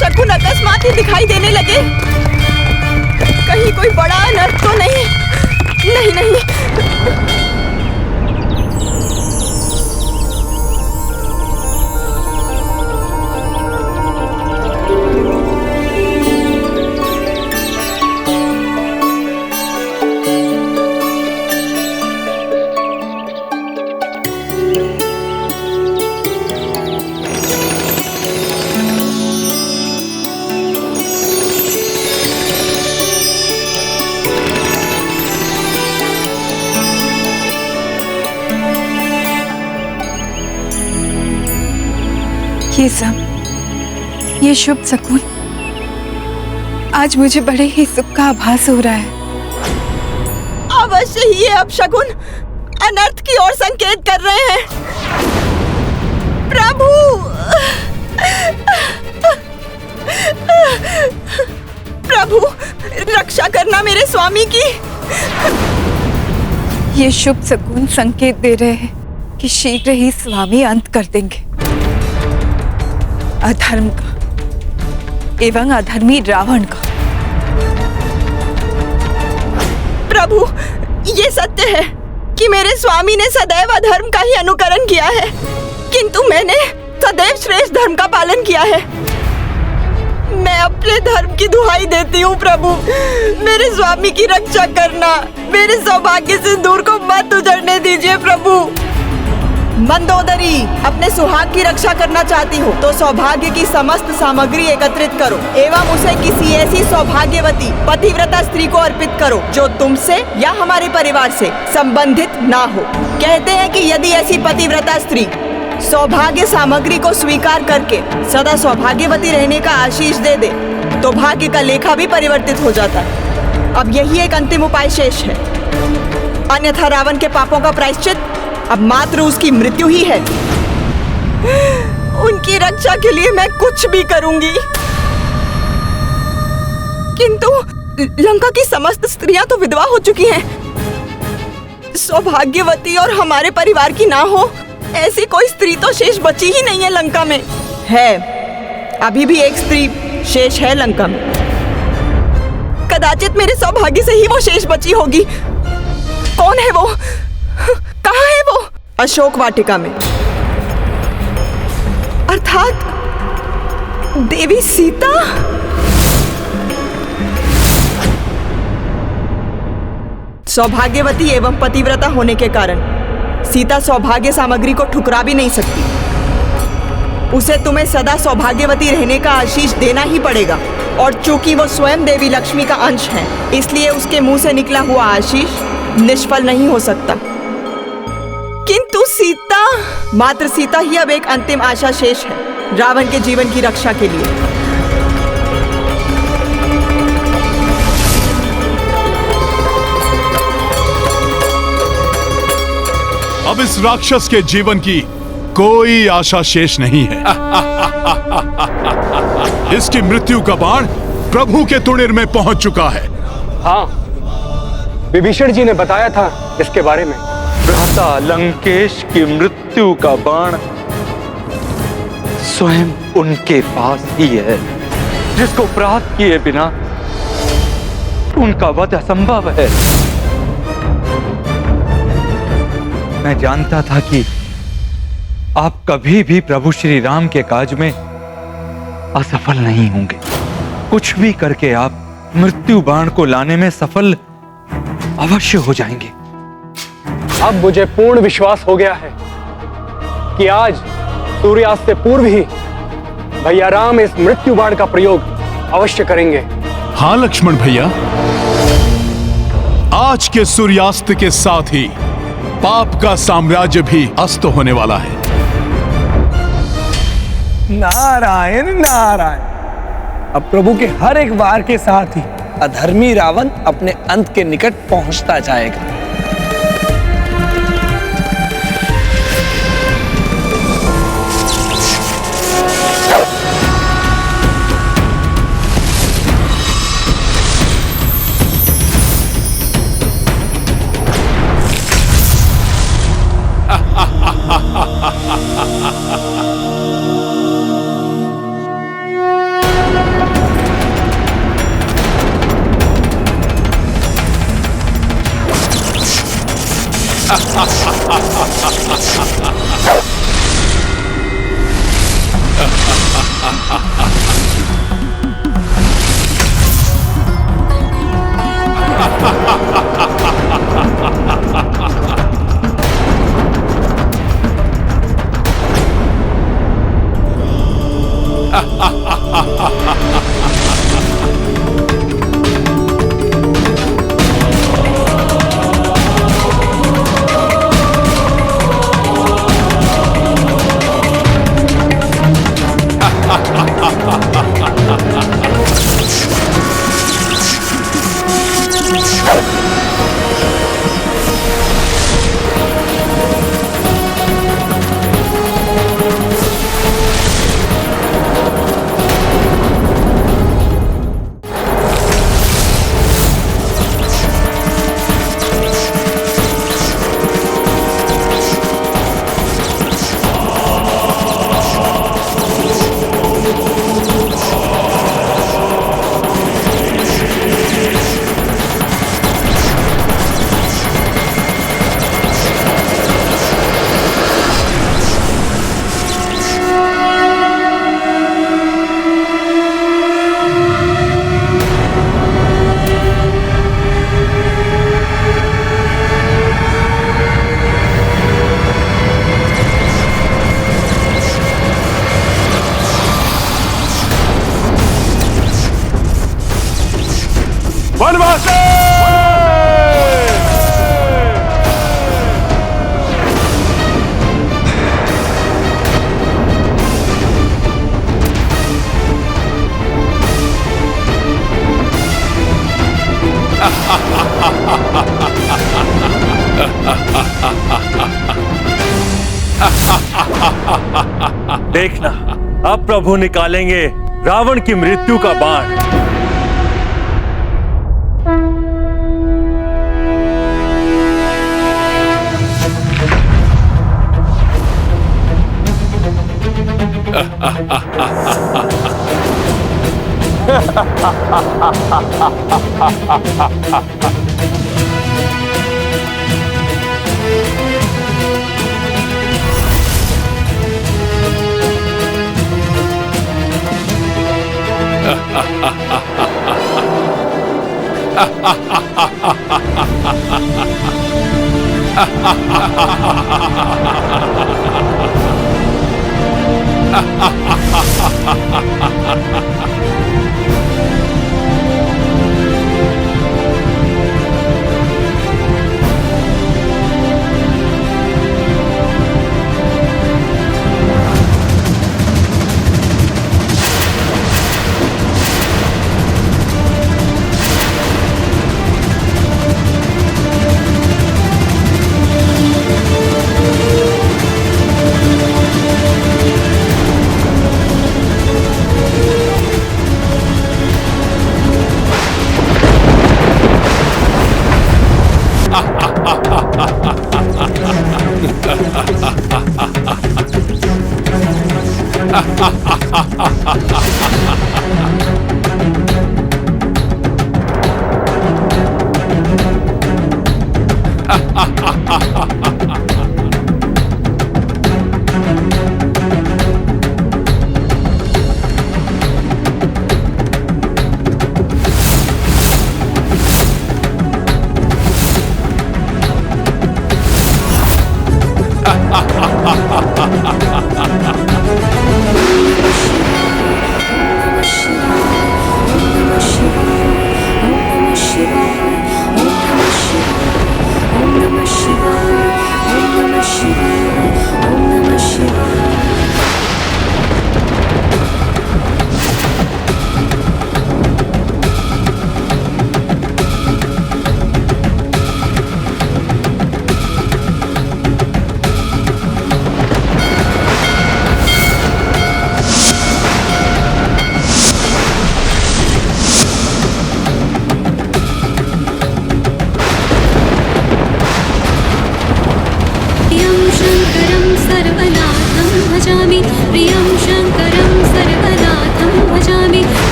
S4: शकुन अकस्मात ही दिखाई देने लगे। कहीं कोई बड़ा अनर्थ तो नहीं? नहीं नहीं।
S16: ये सब, ये शुभ शकुन आज मुझे बड़े ही सुख का आभास हो रहा है।
S4: अवश्य ही ये अपशकुन अनर्थ की ओर संकेत कर रहे हैं। प्रभु, प्रभु रक्षा करना मेरे स्वामी की।
S16: ये शुभ शकुन संकेत दे रहे हैं कि शीघ्र ही स्वामी अंत कर देंगे अधर्म का एवं अधर्मी रावण का।
S4: प्रभु, ये सत्य है कि मेरे स्वामी ने सदैव अधर्म का ही अनुकरण किया है, किंतु मैंने सदैव श्रेष्ठ धर्म का पालन किया है।
S8: मैं अपने धर्म की दुहाई देती हूँ प्रभु, मेरे स्वामी की रक्षा करना, मेरे सौभाग्य से दूर को मत उजड़ने दीजिए प्रभु। मंदोदरी, अपने सुहाग की रक्षा करना चाहती हो तो सौभाग्य की समस्त सामग्री एकत्रित करो एवं उसे किसी ऐसी सौभाग्यवती पतिव्रता स्त्री को अर्पित करो जो तुमसे या हमारे परिवार से संबंधित ना हो। कहते हैं कि यदि ऐसी पतिव्रता स्त्री सौभाग्य सामग्री को स्वीकार करके सदा सौभाग्यवती रहने का आशीष दे दे तो भाग्य का लेखा भी परिवर्तित हो जाता है। अब यही एक अंतिम उपाय शेष है, अन्यथा रावण के पापों का प्रायश्चित अब मात्र उसकी मृत्यु ही है। उनकी रक्षा के लिए मैं कुछ भी करूंगी, किंतु लंका की समस्त स्त्रियां तो विधवा हो चुकी हैं। सौभाग्यवती और हमारे परिवार की ना हो ऐसी कोई स्त्री तो शेष बची ही नहीं है लंका में। है, अभी भी एक स्त्री शेष है लंका में, कदाचित मेरे सौभाग्य से ही वो शेष बची होगी। कौन है वो? कहाँ है वो? अशोक वाटिका में, अर्थात देवी सीता। सौभाग्यवती एवं पतिव्रता होने के कारण सीता सौभाग्य सामग्री को ठुकरा भी नहीं सकती। उसे तुम्हें सदा सौभाग्यवती रहने का आशीष देना ही पड़ेगा, और चूंकि वो स्वयं देवी लक्ष्मी का अंश है इसलिए उसके मुंह से निकला हुआ आशीष निष्फल नहीं हो सकता। किंतु सीता, मात्र सीता ही अब एक अंतिम आशा शेष है रावण के जीवन की रक्षा के लिए।
S6: अब इस राक्षस के जीवन की कोई आशा शेष नहीं है। इसकी मृत्यु का बाण प्रभु के तुणिर में पहुंच चुका है।
S17: हाँ, विभीषण जी ने बताया था इसके बारे में।
S13: भ्राता लंकेश की मृत्यु का बाण स्वयं उनके पास ही है, जिसको प्राप्त किए बिना उनका वध असंभव है। मैं जानता था कि आप कभी भी प्रभु श्री राम के काज में असफल नहीं होंगे। कुछ भी करके आप मृत्यु बाण को लाने में सफल अवश्य हो जाएंगे।
S17: अब मुझे पूर्ण विश्वास हो गया है कि आज सूर्यास्त से पूर्व ही भैया राम इस मृत्यु बाण का प्रयोग अवश्य करेंगे।
S6: हाँ लक्ष्मण भैया, आज के सूर्यास्त के साथ ही पाप का साम्राज्य भी अस्त होने वाला है।
S18: नारायण नारायण। अब प्रभु के हर एक वार के साथ ही अधर्मी रावण अपने अंत के निकट पहुंचता जाएगा।
S7: देखना, अब प्रभु निकालेंगे रावण की मृत्यु का बाण।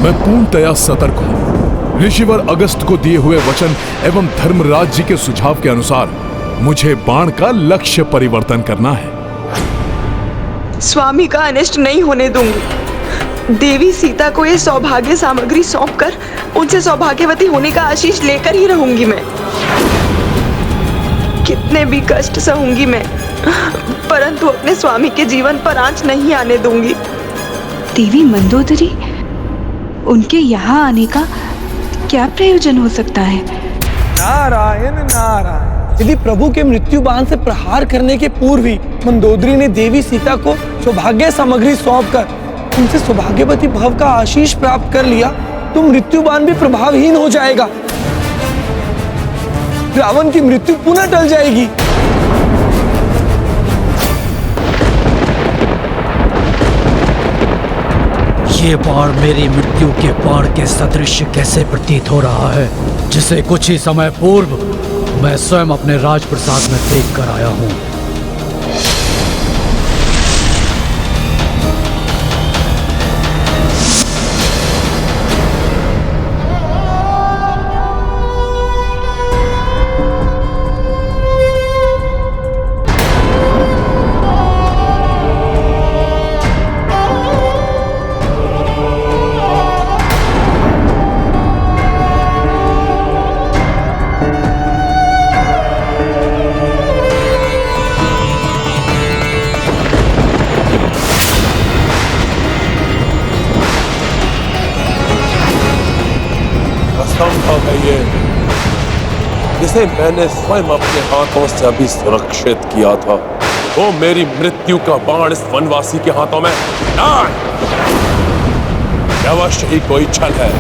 S6: मैं पूर्णतया सतर्क हूं। ऋषिवर अगस्त को दिए हुए वचन एवं धर्मराज जी के सुझाव के अनुसार मुझे बाण का लक्ष्य परिवर्तन करना है।
S8: स्वामी का अनिष्ट नहीं होने दूंगी। देवी सीता को ये सौभाग्य सामग्री सौंपकर उनसे सौभाग्यवती होने का आशीष लेकर ही रहूंगी मैं। कितने भी कष्ट सहूंगी मैं, परंतु अपने स्वामी के जीवन पर आंच नहीं आने दूंगी।
S16: देवी मंदोदरी, उनके यहाँ आने का क्या प्रयोजन हो सकता है?
S18: नारायण नारायण। यदि प्रभु के मृत्यु बाण से प्रहार करने के पूर्व ही मंदोदरी ने देवी सीता को सौभाग्य सामग्री सौंपकर उनसे सौभाग्यवती भव का आशीष प्राप्त कर लिया तो मृत्यु बाण भी प्रभावहीन हो जाएगा। रावण की मृत्यु पुनः टल जाएगी।
S11: ये बाण मेरी मृत्यु के बाण के सदृश कैसे प्रतीत हो रहा है, जिसे कुछ ही समय पूर्व मैं स्वयं अपने राजप्रसाद में देख कर आया हूं।
S2: जिसे मैंने स्वयं अपने हाथों से अभी सुरक्षित किया था, वो मेरी मृत्यु का बाण इस वनवासी के हाथों में अवश्य ही कोई छल है।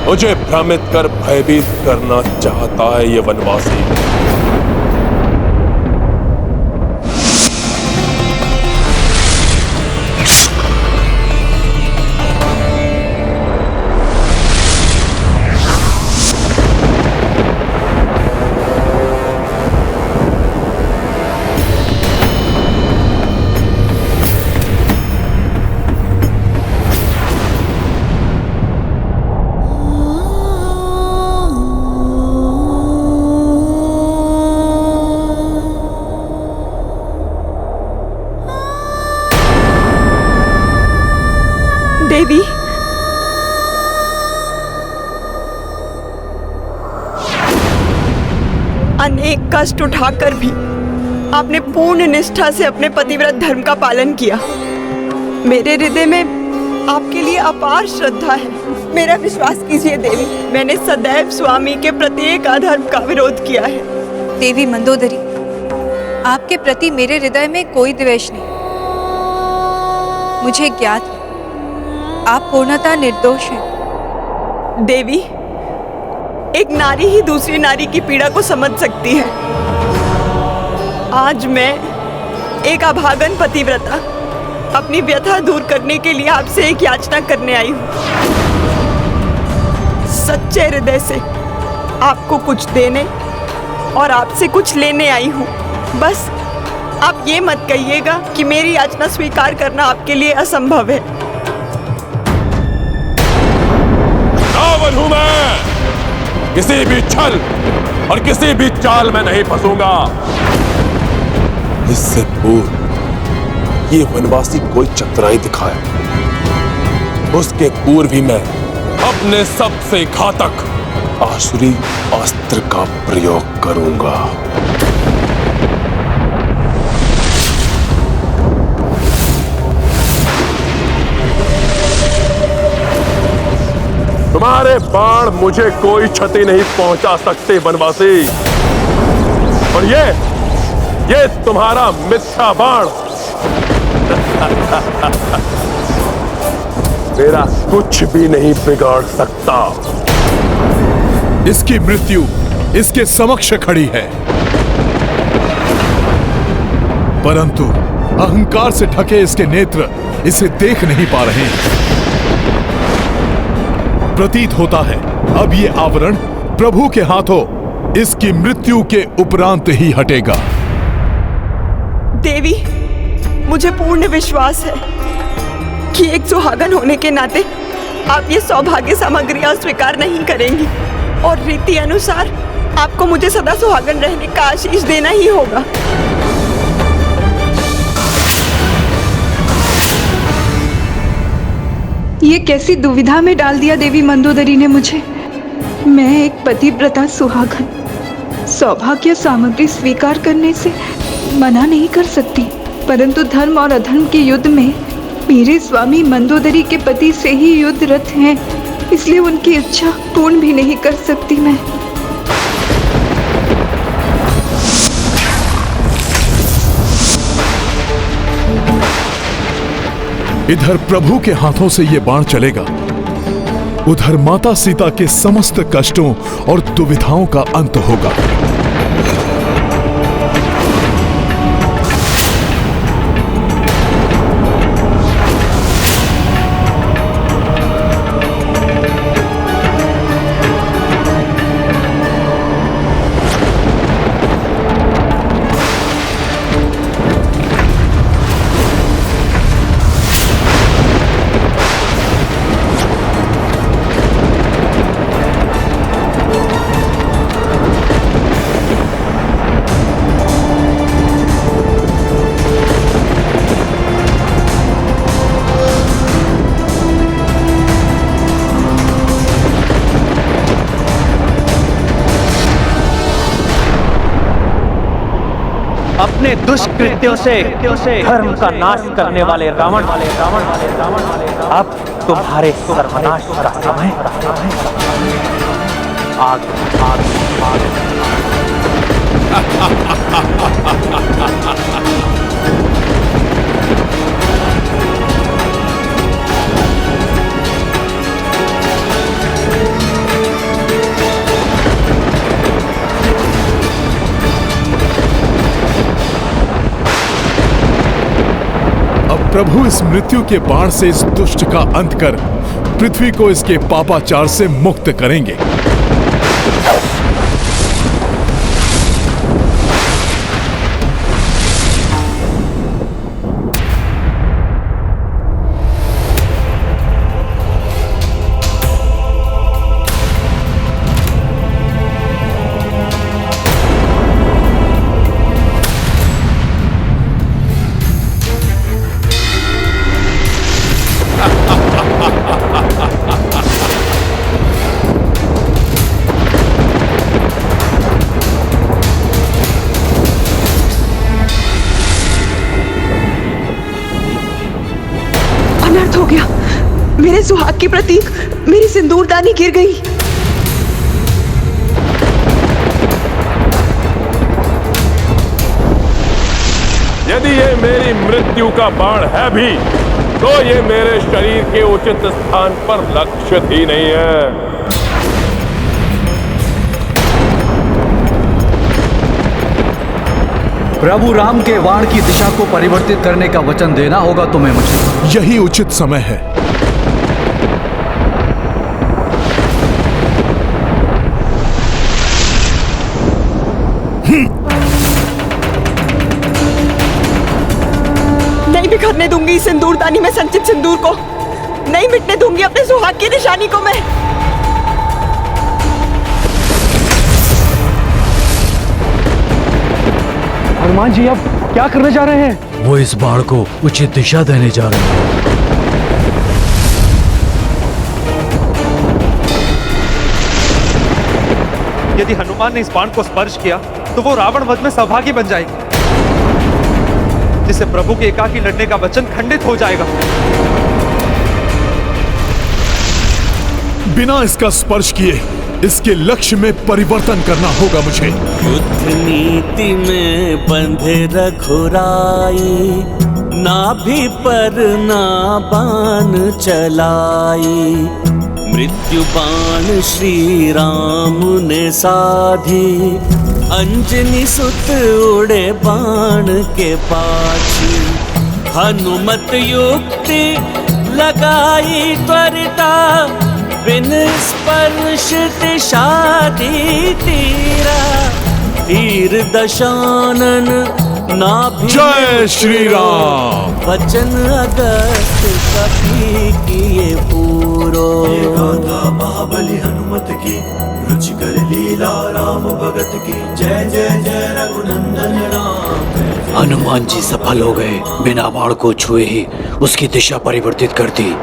S2: मुझे भ्रमित कर भयभीत करना चाहता है ये वनवासी।
S8: देवी, अनेक कष्ट उठाकर भी आपने पूर्ण निष्ठा से अपने पतिव्रत धर्म का पालन किया। मेरे हृदय में आपके लिए अपार श्रद्धा है। मेरा विश्वास कीजिए देवी, मैंने सदैव स्वामी के प्रत्येक अधर्म का विरोध किया है।
S16: देवी मंदोदरी, आपके प्रति मेरे हृदय में कोई द्वेष नहीं। मुझे ज्ञात है आप पूर्णतः निर्दोष हैं।
S8: देवी, एक नारी ही दूसरी नारी की पीड़ा को समझ सकती है। आज मैं एक अभागन पतिव्रता अपनी व्यथा दूर करने के लिए आपसे एक याचना करने आई हूँ। सच्चे हृदय से आपको कुछ देने और आपसे कुछ लेने आई हूँ। बस आप ये मत कहिएगा कि मेरी याचना स्वीकार करना आपके लिए असंभव है।
S2: रावण हूं मैं, किसी भी छल और किसी भी चाल में नहीं फंसूंगा। इससे पूर्व ये वनवासी कोई चतुराई दिखाए, उसके पूर्व ही मैं अपने सबसे घातक आसुरी अस्त्र का प्रयोग करूंगा। तुम्हारे बाण मुझे कोई क्षति नहीं पहुंचा सकते वनवासी, और ये तुम्हारा मिथ्या बाण मेरा कुछ भी नहीं बिगाड़ सकता।
S6: इसकी मृत्यु इसके समक्ष खड़ी है, परंतु अहंकार से ढके इसके नेत्र इसे देख नहीं पा रहे हैं। प्रतीत होता है अब ये आवरण प्रभु के हाथों इसकी मृत्यु के उपरांत ही हटेगा।
S8: देवी, मुझे पूर्ण विश्वास है कि एक सुहागन होने के नाते आप ये सौभाग्य सामग्री अस्वीकार नहीं करेंगी, और रीति अनुसार आपको मुझे सदा सुहागन रहने का आशीष देना ही होगा।
S16: ये कैसी दुविधा में डाल दिया देवी मंदोदरी ने मुझे। मैं एक पतिव्रता सुहागन सौभाग्य सामग्री स्वीकार करने से मना नहीं कर सकती, परंतु धर्म और अधर्म के युद्ध में मेरे स्वामी मंदोदरी के पति से ही युद्धरत हैं, इसलिए उनकी इच्छा पूर्ण भी नहीं कर सकती मैं।
S6: इधर प्रभु के हाथों से ये बाण चलेगा, उधर माता सीता के समस्त कष्टों और दुविधाओं का अंत होगा।
S19: अपने दुष्कृत्यों से धर्म का नाश करने वाले रावण अब तुम्हारे सर्वनाश का समय आ गया।
S6: प्रभु इस मृत्यु के बाण से इस दुष्ट का अंत कर पृथ्वी को इसके पापाचार से मुक्त करेंगे।
S16: अनर्थ हो गया। मेरे सुहाग की प्रतीक मेरी सिंदूरदानी गिर गई।
S2: यदि ये मेरी मृत्यु का बाण है भी तो ये मेरे शरीर के उचित स्थान पर लक्षित ही नहीं है।
S11: प्रभु राम के वाण की दिशा को परिवर्तित करने का वचन देना होगा तुम्हें मुझे।
S6: यही उचित समय है।
S8: नहीं बिखरने दूंगी सिंदूरदानी में संचित सिंदूर को। नहीं मिटने दूंगी अपने सुहाग की निशानी को मैं।
S17: हनुमान जी अब क्या करने जा रहे हैं?
S11: वो इस बाण को उचित दिशा देने जा रहे हैं।
S7: यदि हनुमान ने इस बाण को स्पर्श किया तो वो रावण वध में सहभागी बन जाएगी, जिससे प्रभु के एकाकी लड़ने का वचन खंडित हो जाएगा।
S6: बिना इसका स्पर्श किए इसके लक्ष्य में परिवर्तन करना होगा मुझे।
S1: युद्ध नीति में बंधे रघुराई, नाभि पर ना बाण चलाई। मृत्यु बाण श्री राम ने साधी, अंजनी सुत उड़े बाण के पाछी। हनुमत युक्ति लगाई त्वरिता, बिन स्पर्श दिशा दी तीरा। तीर दशानन नाभि
S6: जय श्री राम।
S1: वचन अगस्त कपि किए पूरो।
S20: महाबली हनुमत की, रुचिकर लीला राम भगत की। जय जय जय रघुनंदन राम।
S11: हनुमान जी सफल हो गए। बिना बाण को छुए ही उसकी दिशा परिवर्तित कर दी।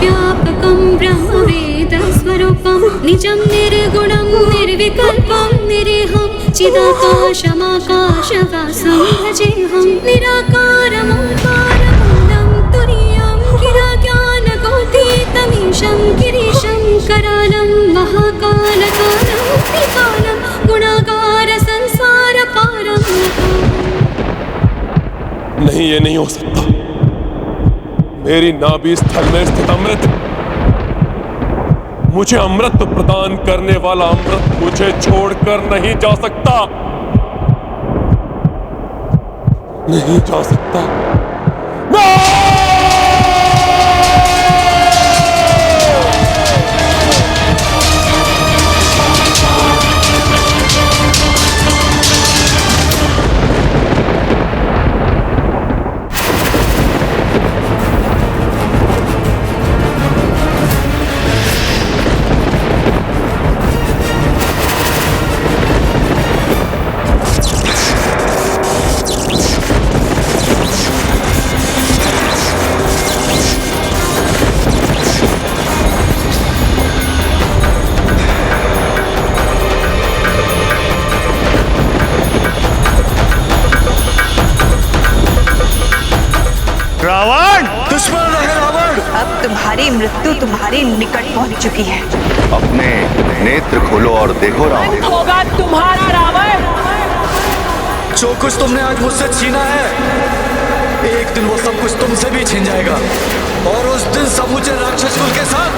S21: सर्वव्यापकं ब्रह्मवेदस्वरूपं निजं निर्गुणं निर्विकल्पं निरीहं चिदाकाशमाकाशवासं भजेऽहं निराकारमोङ्कारमूलं तुरीयं गिराज्ञानकोटितमीशं गिरीशं करालं महाकालकालं त्रिकालं गुणागार संसारपारं।
S2: नहीं, ये नहीं हो सकता। मेरी नाभि स्थल में स्थित अमृत, मुझे अमृत प्रदान करने वाला अमृत मुझे छोड़कर नहीं जा सकता, नहीं जा सकता।
S22: रावण, दुश्मन है रावण।
S23: अब तुम्हारी मृत्यु तुम्हारे निकट पहुंच चुकी है।
S22: अपने नेत्र खोलो और देखो रावण।
S23: होगा तुम्हारा रावण।
S22: जो कुछ तुमने आज मुझसे छीना है, एक दिन वो सब कुछ तुमसे भी छीन जाएगा, और उस दिन समूचे राक्षस कुल के साथ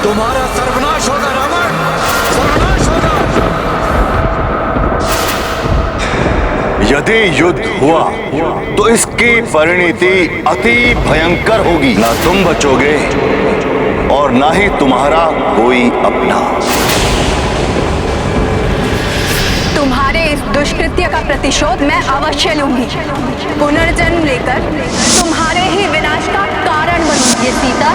S22: तुम्हारा सर्वनाश होगा रावण, सर्वनाश होगा। यदि युद्ध हुआ तो इसकी परिणति अति भयंकर होगी। ना तुम बचोगे और ना ही तुम्हारा कोई अपना।
S23: तुम्हारे इस दुष्कृत्य का प्रतिशोध मैं अवश्य लूंगी। पुनर्जन्म लेकर तुम्हारे ही विनाश का कारण बनूंगी।
S14: ये सीता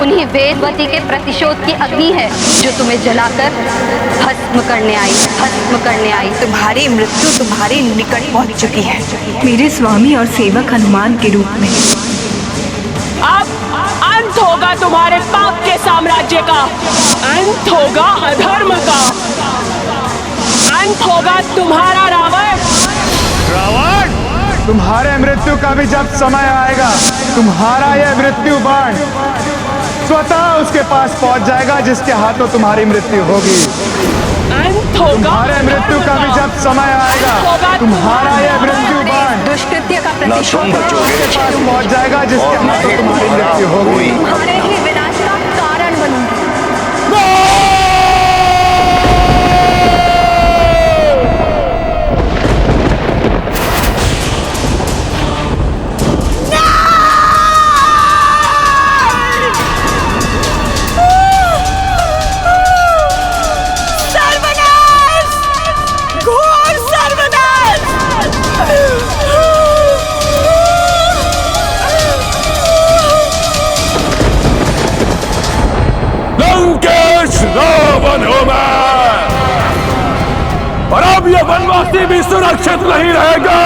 S14: उन्हीं वेदवती के प्रतिशोध की अग्नि है जो तुम्हें जलाकर भस्म करने आई, भस्म करने आई।
S23: तुम्हारी मृत्यु तुम्हारे निकट पहुंच चुकी है, मेरे स्वामी और सेवक हनुमान के रूप में।
S4: अब अंत होगा तुम्हारे पाप के साम्राज्य का, अंत होगा अधर्म का, अंत होगा तुम्हारा रावण।
S5: रावण, तुम्हारे मृत्यु का भी जब समय आएगा, तुम्हारा यह मृत्यु बाण स्वतः उसके पास पहुंच जाएगा जिसके हाथों तुम्हारी मृत्यु होगी।
S4: अंत होगा
S5: तुम्हारे मृत्यु का भी जब समय आएगा, तुम्हारा यह मृत्यु बाण
S23: दुष्कृत्य का प्रतिशोध
S5: उसके पास पहुंच जाएगा जिसके हाथों तुम्हारी मृत्यु होगी।
S23: तुम्हारे ही विनाश का कारण बनूंगी।
S2: रावण हूं मैं, और अब यह वनवासी भी सुरक्षित नहीं रहेगा।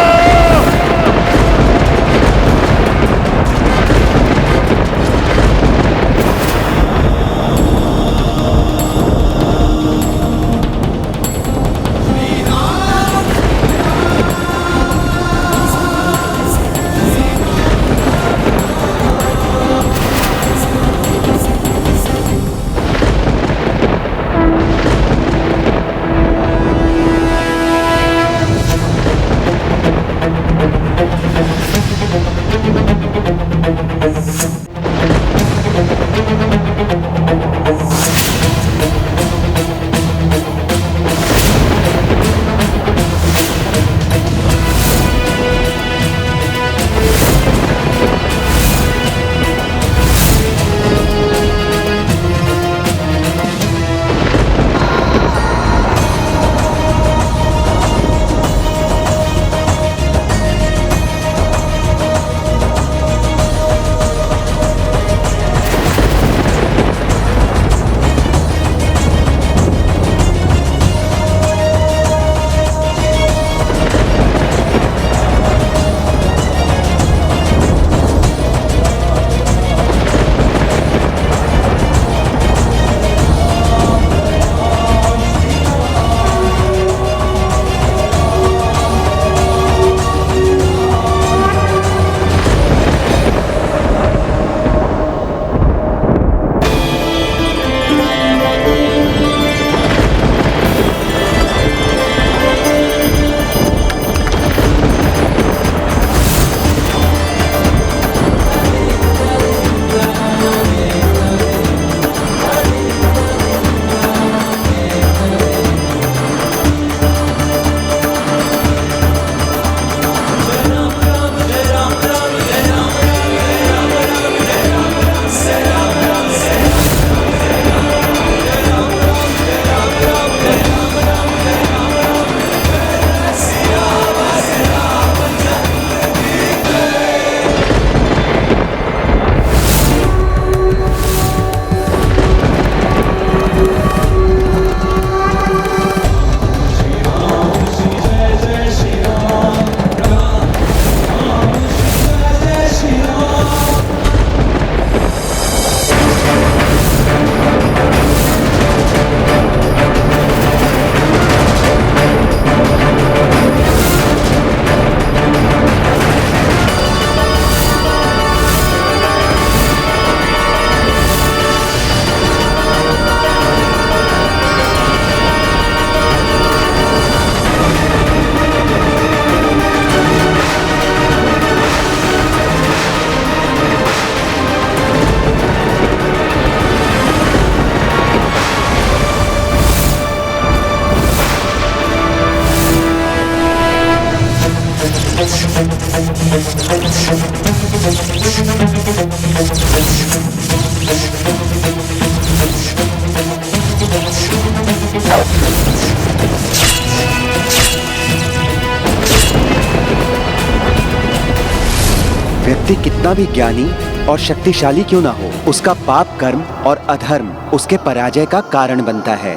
S12: व्यक्ति कितना भी ज्ञानी और शक्तिशाली क्यों ना हो, उसका पाप कर्म और अधर्म उसके पराजय का कारण बनता है।